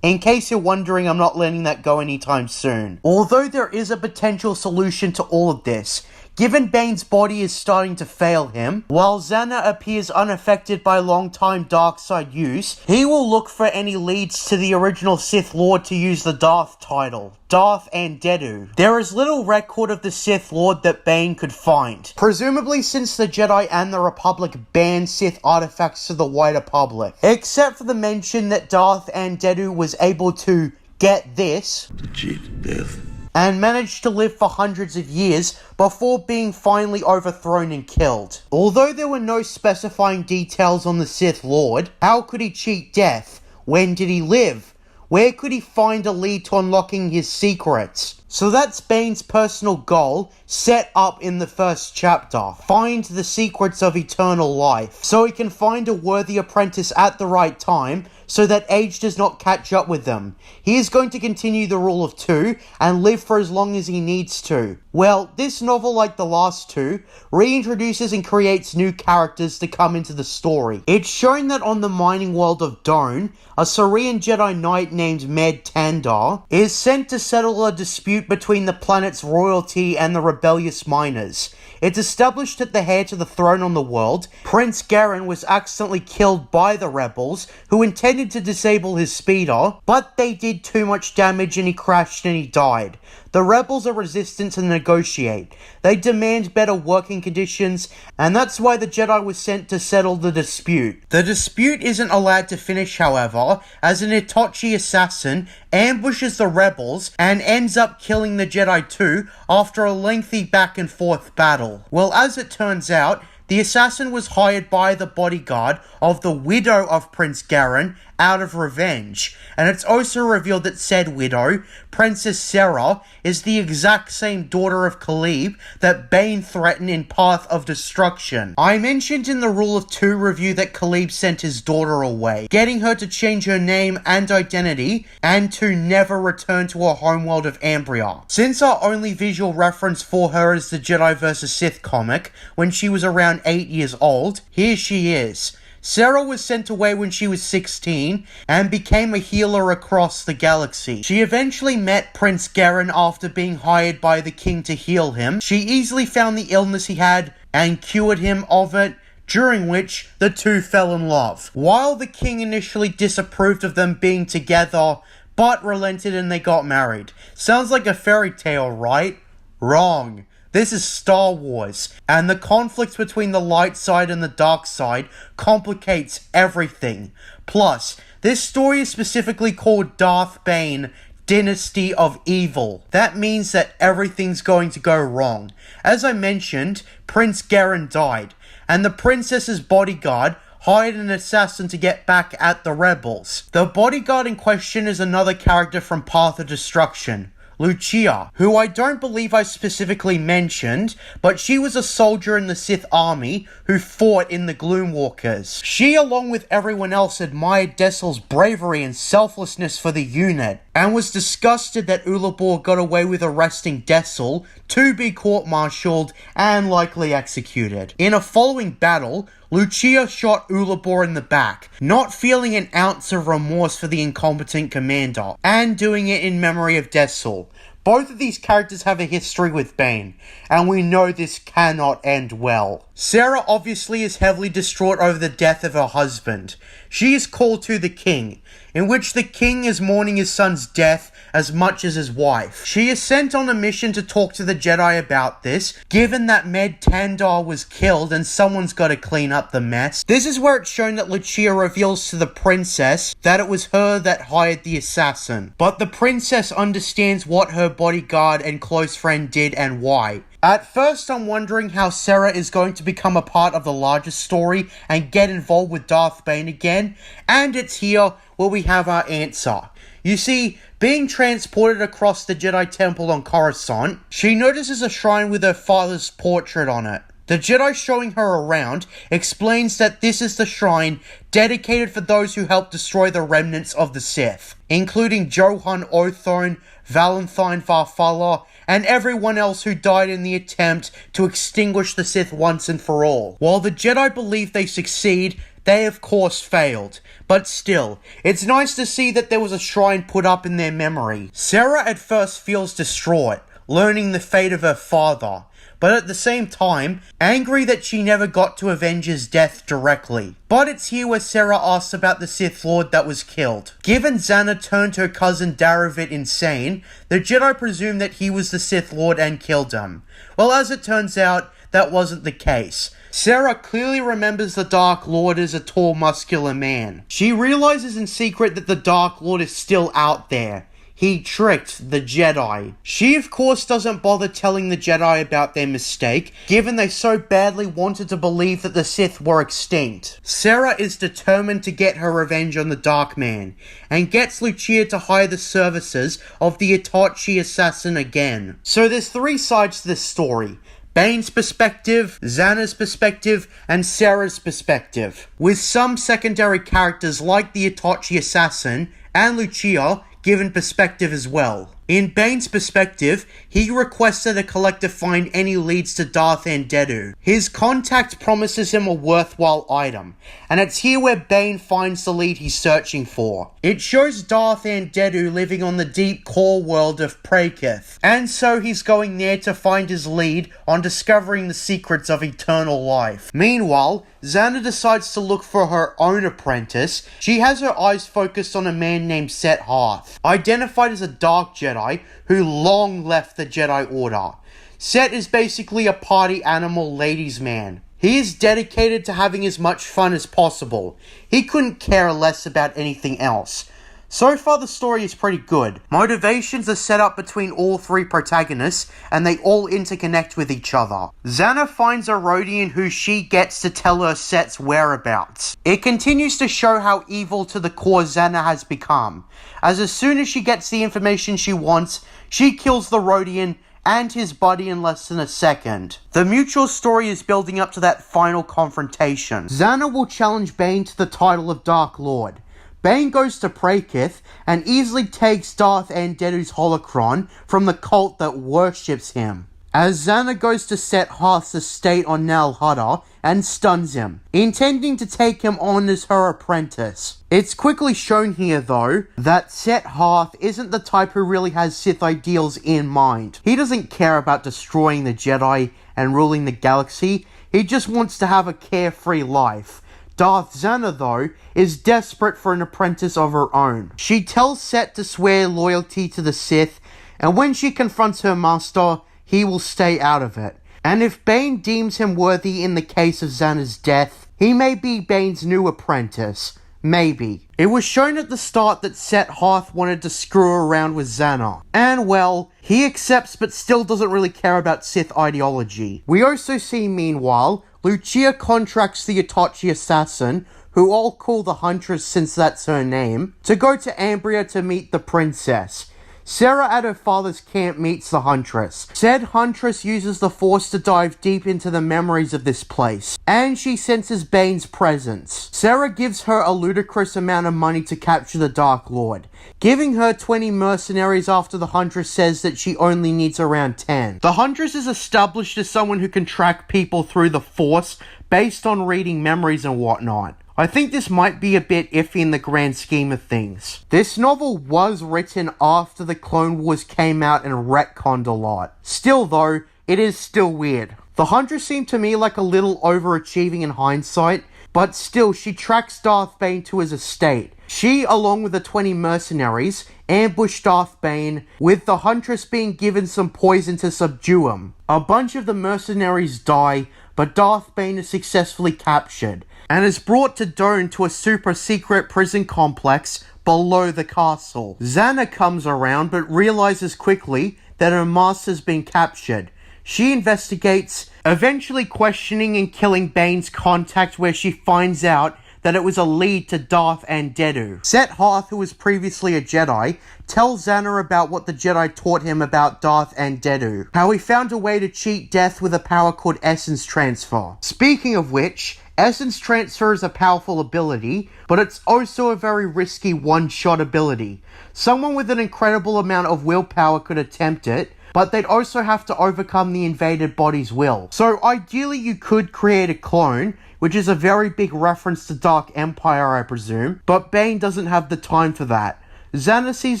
In case you're wondering, I'm not letting that go anytime soon. Although there is a potential solution to all of this, given Bane's body is starting to fail him, while Xana appears unaffected by long-time dark side use, he will look for any leads to the original Sith Lord to use the Darth title, Darth Andedu. There is little record of the Sith Lord that Bane could find, presumably since the Jedi and the Republic banned Sith artifacts to the wider public, except for the mention that Darth Andedu was able to, get this, cheat death, and managed to live for hundreds of years before being finally overthrown and killed. Although there were no specifying details on the Sith Lord, how could he cheat death? When did he live? Where could he find a lead to unlocking his secrets? So that's Bane's personal goal, set up in the first chapter. Find the secrets of eternal life, so he can find a worthy apprentice at the right time, so that age does not catch up with them. He is going to continue the rule of two, and live for as long as he needs to. Well, this novel, like the last two, reintroduces and creates new characters to come into the story. It's shown that on the mining world of Doan, a Saurian Jedi Knight named Med Tandar is sent to settle a dispute between the planet's royalty and the rebellious miners. It's established that the heir to the throne on the world, Prince Garen, was accidentally killed by the rebels, who intended to disable his speeder, but they did too much damage and he crashed and he died. The rebels are resistant to negotiate. They demand better working conditions, and that's why the Jedi was sent to settle the dispute. The dispute isn't allowed to finish, however, as an Itochi assassin ambushes the rebels and ends up killing the Jedi too after a lengthy back and forth battle. Well, as it turns out, the assassin was hired by the bodyguard of the widow of Prince Garen out of revenge, and it's also revealed that said widow, Princess Sarah, is the exact same daughter of Khalib that Bane threatened in Path of Destruction. I mentioned in the Rule of Two review that Khalib sent his daughter away, getting her to change her name and identity, and to never return to her homeworld of Ambria. Since our only visual reference for her is the Jedi vs. Sith comic, when she was around 8 years old, here she is. Sarah was sent away when she was 16 and became a healer across the galaxy. She eventually met Prince Garen after being hired by the king to heal him. She easily found the illness he had and cured him of it, during which the two fell in love. While the king initially disapproved of them being together, but relented and they got married. Sounds like a fairy tale, right? Wrong. This is Star Wars, and the conflict between the light side and the dark side complicates everything. Plus, this story is specifically called Darth Bane Dynasty of Evil. That means that everything's going to go wrong. As I mentioned, Prince Garen died, and the princess's bodyguard hired an assassin to get back at the rebels. The bodyguard in question is another character from Path of Destruction, Lucia, who I don't believe I specifically mentioned, but she was a soldier in the Sith army who fought in the Gloomwalkers. She, along with everyone else, admired Dessel's bravery and selflessness for the unit, and was disgusted that Ulabor got away with arresting Dessel to be court-martialed and likely executed. In a following battle, Lucia shot Ulabor in the back, not feeling an ounce of remorse for the incompetent commander, and doing it in memory of Dessel. Both of these characters have a history with Bane, and we know this cannot end well. Sarah obviously is heavily distraught over the death of her husband. She is called to the king, in which the king is mourning his son's death as much as his wife. She is sent on a mission to talk to the Jedi about this, given that Med Tandar was killed and someone's got to clean up the mess. This is where it's shown that Lucia reveals to the princess that it was her that hired the assassin. But the princess understands what her bodyguard and close friend did and why. At first, I'm wondering how Sarah is going to become a part of the larger story and get involved with Darth Bane again, and it's here where we have our answer. You see, being transported across the Jedi Temple on Coruscant, she notices a shrine with her father's portrait on it. The Jedi showing her around explains that this is the shrine dedicated for those who helped destroy the remnants of the Sith, including Johann Othone, Valentine Varfalla, and everyone else who died in the attempt to extinguish the Sith once and for all. While the Jedi believe they succeed, they of course failed. But still, it's nice to see that there was a shrine put up in their memory. Sarah at first feels distraught, learning the fate of her father, but at the same time, angry that she never got to avenge his death directly. But it's here where Sarah asks about the Sith Lord that was killed. Given Xana turned her cousin Daravit insane, the Jedi presumed that he was the Sith Lord and killed him. Well, as it turns out, that wasn't the case. Sarah clearly remembers the Dark Lord as a tall, muscular man. She realizes in secret that the Dark Lord is still out there. He tricked the Jedi. She of course doesn't bother telling the Jedi about their mistake, given they so badly wanted to believe that the Sith were extinct. Sarah is determined to get her revenge on the Dark Man, and gets Lucia to hire the services of the Itachi assassin again. So there's three sides to this story. Bane's perspective, Xana's perspective, and Sarah's perspective, with some secondary characters like the Itachi assassin and Lucia given perspective as well. In Bane's perspective, he requested a collector find any leads to Darth Andedu. His contact promises him a worthwhile item, and it's here where Bane finds the lead he's searching for. It shows Darth Andedu living on the deep core world of Prakith, and so he's going there to find his lead on discovering the secrets of eternal life. Meanwhile, Xana decides to look for her own apprentice. She has her eyes focused on a man named Seth Darth, identified as a Dark Jedi who long left the Jedi Order. Set is basically a party animal ladies' man. He is dedicated to having as much fun as possible. He couldn't care less about anything else. So far the story is pretty good. Motivations are set up between all three protagonists, and they all interconnect with each other. Xana finds a Rodian who she gets to tell her Set's whereabouts. It continues to show how evil to the core Xana has become, as soon as she gets the information she wants, she kills the Rodian and his buddy in less than a second. The mutual story is building up to that final confrontation. Xana will challenge Bane to the title of Dark Lord. Bane goes to Prakith and easily takes Darth Andedu's holocron from the cult that worships him, as Xana goes to Seth Darth's estate on Nal Hutta and stuns him, intending to take him on as her apprentice. It's quickly shown here though, that Seth Darth isn't the type who really has Sith ideals in mind. He doesn't care about destroying the Jedi and ruling the galaxy, he just wants to have a carefree life. Darth Xana, though, is desperate for an apprentice of her own. She tells Set to swear loyalty to the Sith, and when she confronts her master, he will stay out of it. And if Bane deems him worthy in the case of Xana's death, he may be Bane's new apprentice. Maybe. It was shown at the start that Seth Darth wanted to screw around with Xana. And well, he accepts but still doesn't really care about Sith ideology. We also see, meanwhile, Lucia contracts the Itachi assassin, who I'll call the Huntress since that's her name, to go to Ambria to meet the princess. Sarah at her father's camp meets the Huntress. Said Huntress uses the Force to dive deep into the memories of this place, and she senses Bane's presence. Sarah gives her a ludicrous amount of money to capture the Dark Lord, giving her 20 mercenaries after the Huntress says that she only needs around 10. The Huntress is established as someone who can track people through the Force based on reading memories and whatnot. I think this might be a bit iffy in the grand scheme of things. This novel was written after the Clone Wars came out and retconned a lot. Still though, it is still weird. The Huntress seemed to me like a little overachieving in hindsight, but still she tracks Darth Bane to his estate. She, along with the 20 mercenaries, ambush Darth Bane, with the Huntress being given some poison to subdue him. A bunch of the mercenaries die, but Darth Bane is successfully captured, and is brought to Dome to a super secret prison complex below the castle. Xana comes around but realizes quickly that her master's been captured. She investigates, eventually questioning and killing Bane's contact, where she finds out that it was a lead to Darth Andedu. Seth Darth, who was previously a Jedi, tells Xana about what the Jedi taught him about Darth Andedu, how he found a way to cheat death with a power called Essence Transfer. Speaking of which, Essence Transfer is a powerful ability, but it's also a very risky one-shot ability. Someone with an incredible amount of willpower could attempt it, but they'd also have to overcome the invaded body's will. So ideally you could create a clone, which is a very big reference to Dark Empire, I presume, but Bane doesn't have the time for that. Xana sees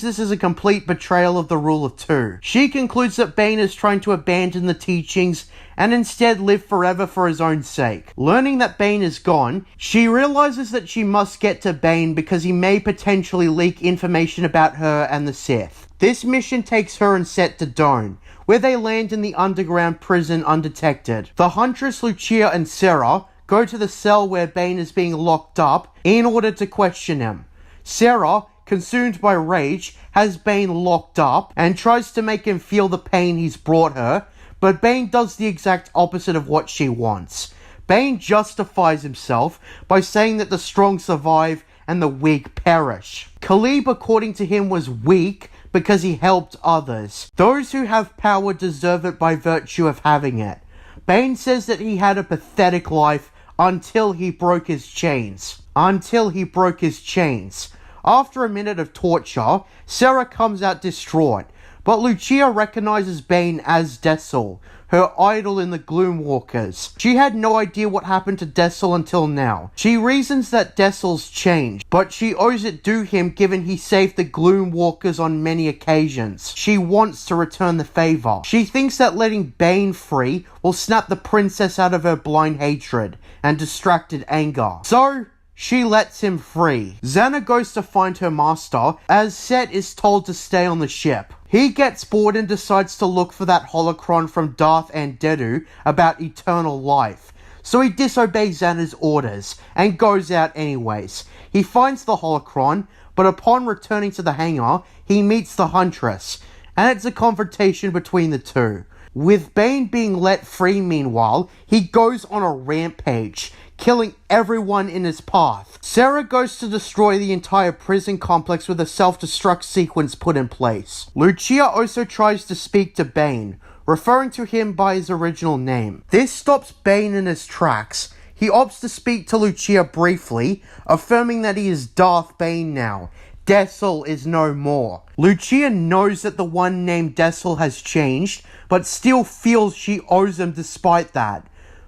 this as a complete betrayal of the rule of two. She concludes that Bane is trying to abandon the teachings and instead live forever for his own sake. Learning that Bane is gone, she realizes that she must get to Bane because he may potentially leak information about her and the Sith. This mission takes her and Set to Dome, where they land in the underground prison undetected. The Huntress, Lucia, and Sarah go to the cell where Bane is being locked up in order to question him. Sarah, consumed by rage, has Bane locked up and tries to make him feel the pain he's brought her, but Bane does the exact opposite of what she wants. Bane justifies himself by saying that the strong survive and the weak perish. Khalib, according to him, was weak because he helped others. Those who have power deserve it by virtue of having it. Bane says that he had a pathetic life until he broke his chains. After a minute of torture, Sarah comes out distraught, but Lucia recognizes Bane as Dessel, her idol in the Gloomwalkers. She had no idea what happened to Dessel until now. She reasons that Dessel's changed, but she owes it to him given he saved the Gloomwalkers on many occasions. She wants to return the favor. She thinks that letting Bane free will snap the princess out of her blind hatred and distracted anger. So, she lets him free. Xana goes to find her master, as Set is told to stay on the ship. He gets bored and decides to look for that holocron from Darth and Dedu about eternal life. So he disobeys Xana's orders and goes out anyways. He finds the holocron, but upon returning to the hangar, he meets the Huntress, and it's a confrontation between the two. With Bane being let free meanwhile, he goes on a rampage, killing everyone in his path. Sarah goes to destroy the entire prison complex with a self-destruct sequence put in place. Lucia also tries to speak to Bane, referring to him by his original name. This stops Bane in his tracks. He opts to speak to Lucia briefly, affirming that he is Darth Bane now. Dessel is no more. Lucia knows that the one named Dessel has changed, but still feels she owes him despite that.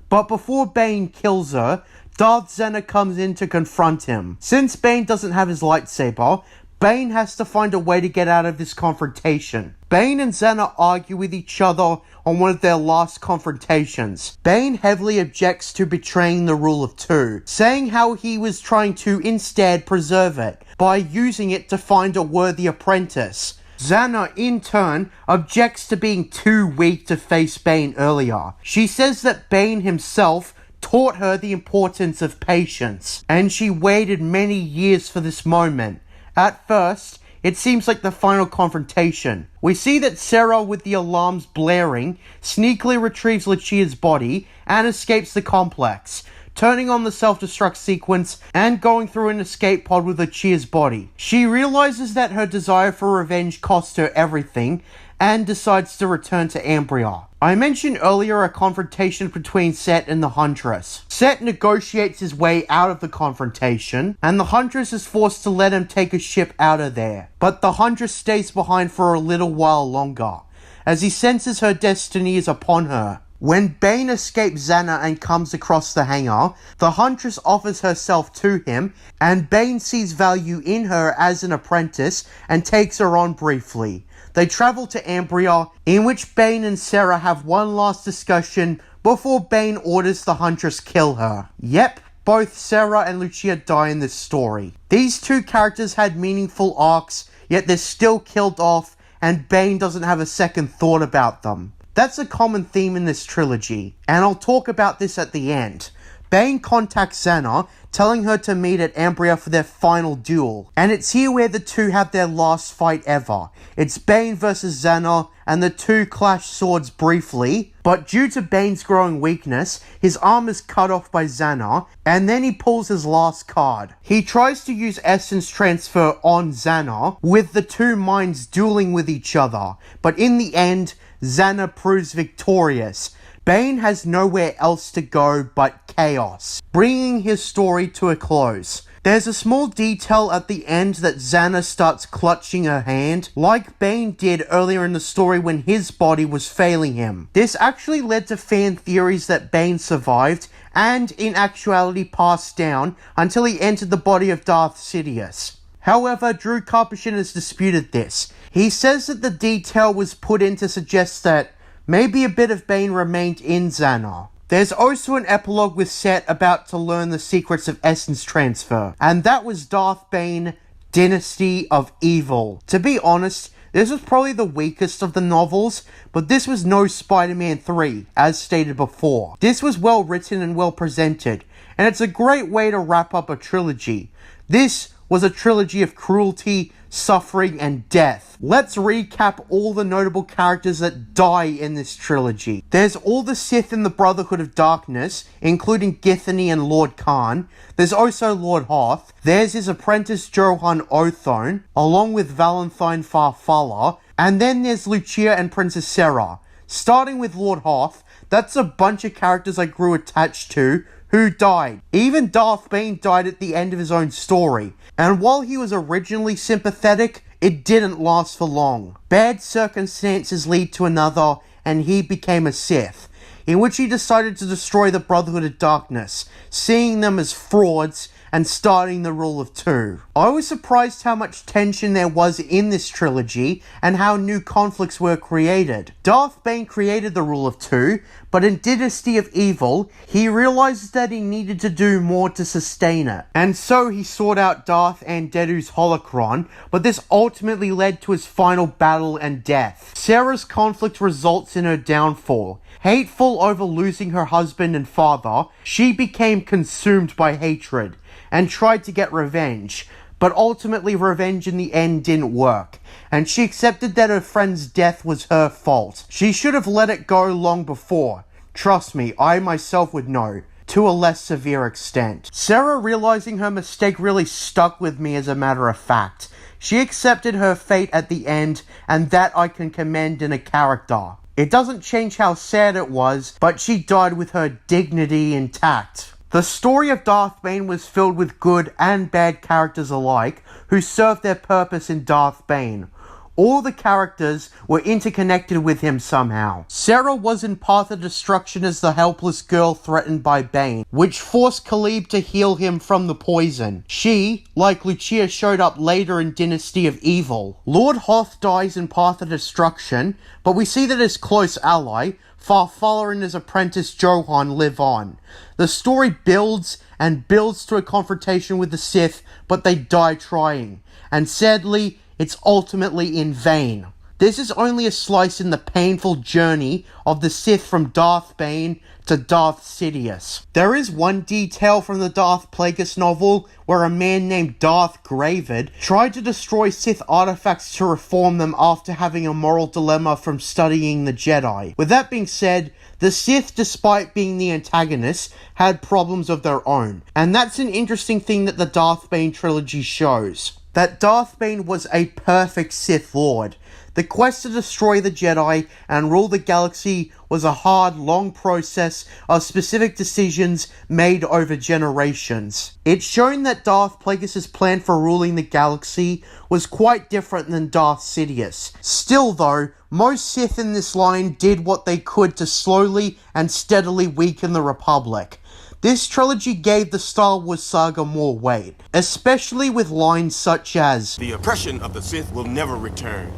But before Bane kills her, Darth Xana comes in to confront him. Since Bane doesn't have his lightsaber, Bane has to find a way to get out of this confrontation. Bane and Xana argue with each other on one of their last confrontations. Bane heavily objects to betraying the rule of two, saying how he was trying to instead preserve it by using it to find a worthy apprentice. Xana, in turn, objects to being too weak to face Bane earlier. She says that Bane himself taught her the importance of patience, and she waited many years for this moment. At first, it seems like the final confrontation. We see that Sarah, with the alarms blaring, sneakily retrieves Lucia's body and escapes the complex, turning on the self-destruct sequence and going through an escape pod with Lucia's body. She realizes that her desire for revenge cost her everything and decides to return to Ambria. I mentioned earlier a confrontation between Set and the Huntress. Set negotiates his way out of the confrontation, and the Huntress is forced to let him take a ship out of there. But the Huntress stays behind for a little while longer, as he senses her destiny is upon her. When Bane escapes Xana and comes across the hangar, the Huntress offers herself to him, and Bane sees value in her as an apprentice and takes her on briefly. They travel to Ambria, in which Bane and Sarah have one last discussion before Bane orders the Huntress kill her. Yep, both Sarah and Lucia die in this story. These two characters had meaningful arcs, yet they're still killed off, and Bane doesn't have a second thought about them. That's a common theme in this trilogy, and I'll talk about this at the end. Bane contacts Xana, telling her to meet at Ambria for their final duel, and it's here where the two have their last fight ever. It's Bane versus Xana, and the two clash swords briefly, but due to Bane's growing weakness, his arm is cut off by Xana, and then he pulls his last card. He tries to use essence transfer on Xana, with the two minds dueling with each other, but in the end, Xana proves victorious. Bane has nowhere else to go but chaos, bringing his story to a close. There's a small detail at the end that Xana starts clutching her hand, like Bane did earlier in the story when his body was failing him. This actually led to fan theories that Bane survived and in actuality passed down until he entered the body of Darth Sidious. However, Drew Karpyshyn has disputed this. He says that the detail was put in to suggest that maybe a bit of Bane remained in Xana. There's also an epilogue with Set about to learn the secrets of essence transfer, and that was Darth Bane, Dynasty of Evil. To be honest, this was probably the weakest of the novels, but this was no Spider-Man 3, as stated before. This was well written and well presented, and it's a great way to wrap up a trilogy. This was a trilogy of cruelty, suffering, and death. Let's recap all the notable characters that die in this trilogy. There's all the Sith in the Brotherhood of Darkness, including Githany and Lord Khan. There's also Lord Hoth. There's his apprentice Johann Othone, along with Valentine Farfalla. And then there's Lucia and Princess Sarah. Starting with Lord Hoth, that's a bunch of characters I grew attached to who died. Even Darth Bane died at the end of his own story. And while he was originally sympathetic, it didn't last for long. Bad circumstances lead to another, and he became a Sith, in which he decided to destroy the Brotherhood of Darkness, seeing them as frauds and starting the rule of two. I was surprised how much tension there was in this trilogy and how new conflicts were created. Darth Bane created the rule of two, but in Dynasty of Evil, he realized that he needed to do more to sustain it. And so he sought out Darth Andedu's holocron, but this ultimately led to his final battle and death. Sarah's conflict results in her downfall. Hateful over losing her husband and father, she became consumed by hatred and tried to get revenge, but ultimately revenge in the end didn't work, and she accepted that her friend's death was her fault. She should have let it go long before. Trust me, I myself would know, to a less severe extent. Sarah, realizing her mistake, really stuck with me as a matter of fact. She accepted her fate at the end, and that I can commend in a character. It doesn't change how sad it was, but she died with her dignity intact. The story of Darth Bane was filled with good and bad characters alike, who served their purpose in Darth Bane. All the characters were interconnected with him somehow. Sarah was in Path of Destruction as the helpless girl threatened by Bane, which forced Khalib to heal him from the poison. She, like Lucia, showed up later in Dynasty of Evil. Lord Hoth dies in Path of Destruction, but we see that his close ally, Farfalla, and his apprentice Johann live on. The story builds and builds to a confrontation with the Sith, but they die trying. And sadly, it's ultimately in vain. This is only a slice in the painful journey of the Sith from Darth Bane to Darth Sidious. There is one detail from the Darth Plagueis novel where a man named Darth Gravid tried to destroy Sith artifacts to reform them after having a moral dilemma from studying the Jedi. With that being said, the Sith, despite being the antagonists, had problems of their own. And that's an interesting thing that the Darth Bane Trilogy shows. That Darth Bane was a perfect Sith Lord. The quest to destroy the Jedi and rule the galaxy was a hard, long process of specific decisions made over generations. It's shown that Darth Plagueis' plan for ruling the galaxy was quite different than Darth Sidious. Still though, most Sith in this line did what they could to slowly and steadily weaken the Republic. This trilogy gave the Star Wars saga more weight, especially with lines such as, "The oppression of the Sith will never return.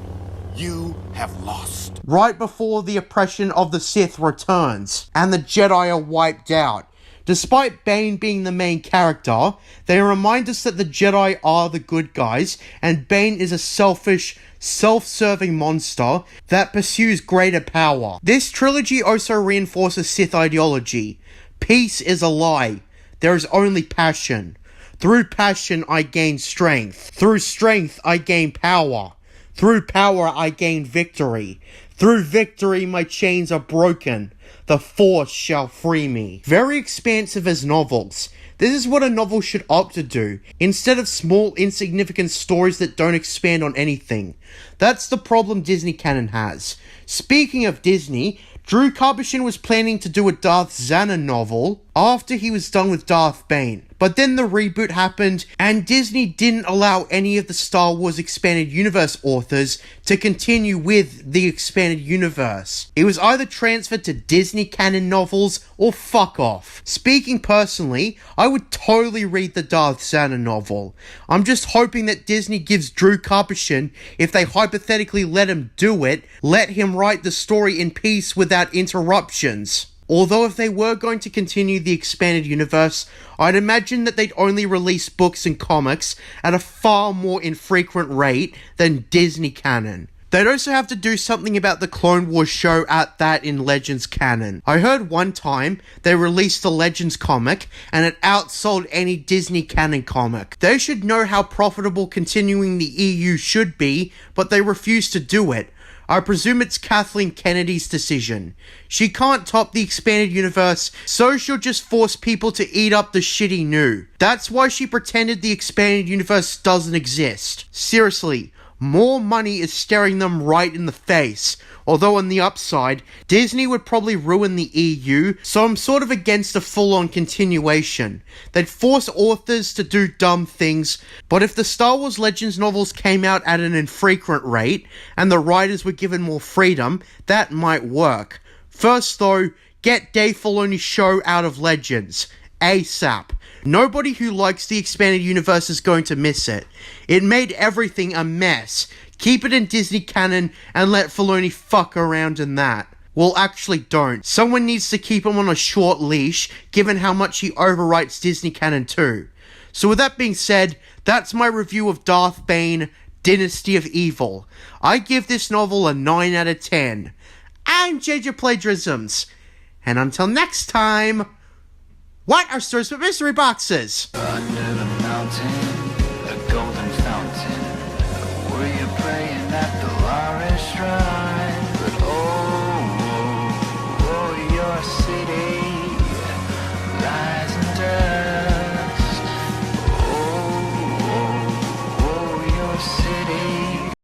You have lost." Right before the oppression of the Sith returns, and the Jedi are wiped out. Despite Bane being the main character, they remind us that the Jedi are the good guys, and Bane is a selfish, self-serving monster that pursues greater power. This trilogy also reinforces Sith ideology. Peace is a lie. There is only passion. Through passion I gain strength. Through strength I gain power. Through power I gain victory. Through victory my chains are broken. The Force shall free me. Very expansive as novels. This is what a novel should opt to do, instead of small, insignificant stories that don't expand on anything. That's the problem Disney canon has. Speaking of Disney, Drew Karpyshyn was planning to do a Darth Xana novel, after he was done with Darth Bane. But then the reboot happened, and Disney didn't allow any of the Star Wars Expanded Universe authors to continue with the Expanded Universe. It was either transferred to Disney canon novels, or fuck off. Speaking personally, I would totally read the Darth Santa novel. I'm just hoping that Disney gives Drew Karpyshyn, if they hypothetically let him do it, let him write the story in peace without interruptions. Although if they were going to continue the Expanded Universe, I'd imagine that they'd only release books and comics at a far more infrequent rate than Disney canon. They'd also have to do something about the Clone Wars show at that in Legends canon. I heard one time they released the Legends comic and it outsold any Disney canon comic. They should know how profitable continuing the EU should be, but they refuse to do it. I presume it's Kathleen Kennedy's decision. She can't top the Expanded Universe, so she'll just force people to eat up the shitty new. That's why she pretended the Expanded Universe doesn't exist. Seriously, more money is staring them right in the face. Although on the upside, Disney would probably ruin the EU, so I'm sort of against a full-on continuation. They'd force authors to do dumb things, but if the Star Wars Legends novels came out at an infrequent rate, and the writers were given more freedom, that might work. First though, get Dave Filoni's show out of Legends. ASAP. Nobody who likes the Expanded Universe is going to miss it. It made everything a mess. Keep it in Disney canon and let Filoni fuck around in that. Well, actually don't. Someone needs to keep him on a short leash, given how much he overwrites Disney canon too. So with that being said, that's my review of Darth Bane, Dynasty of Evil. I give this novel a 9 out of 10. I'm JJ Plagiarisms. And until next time, what are stories with mystery boxes? Under the mountain.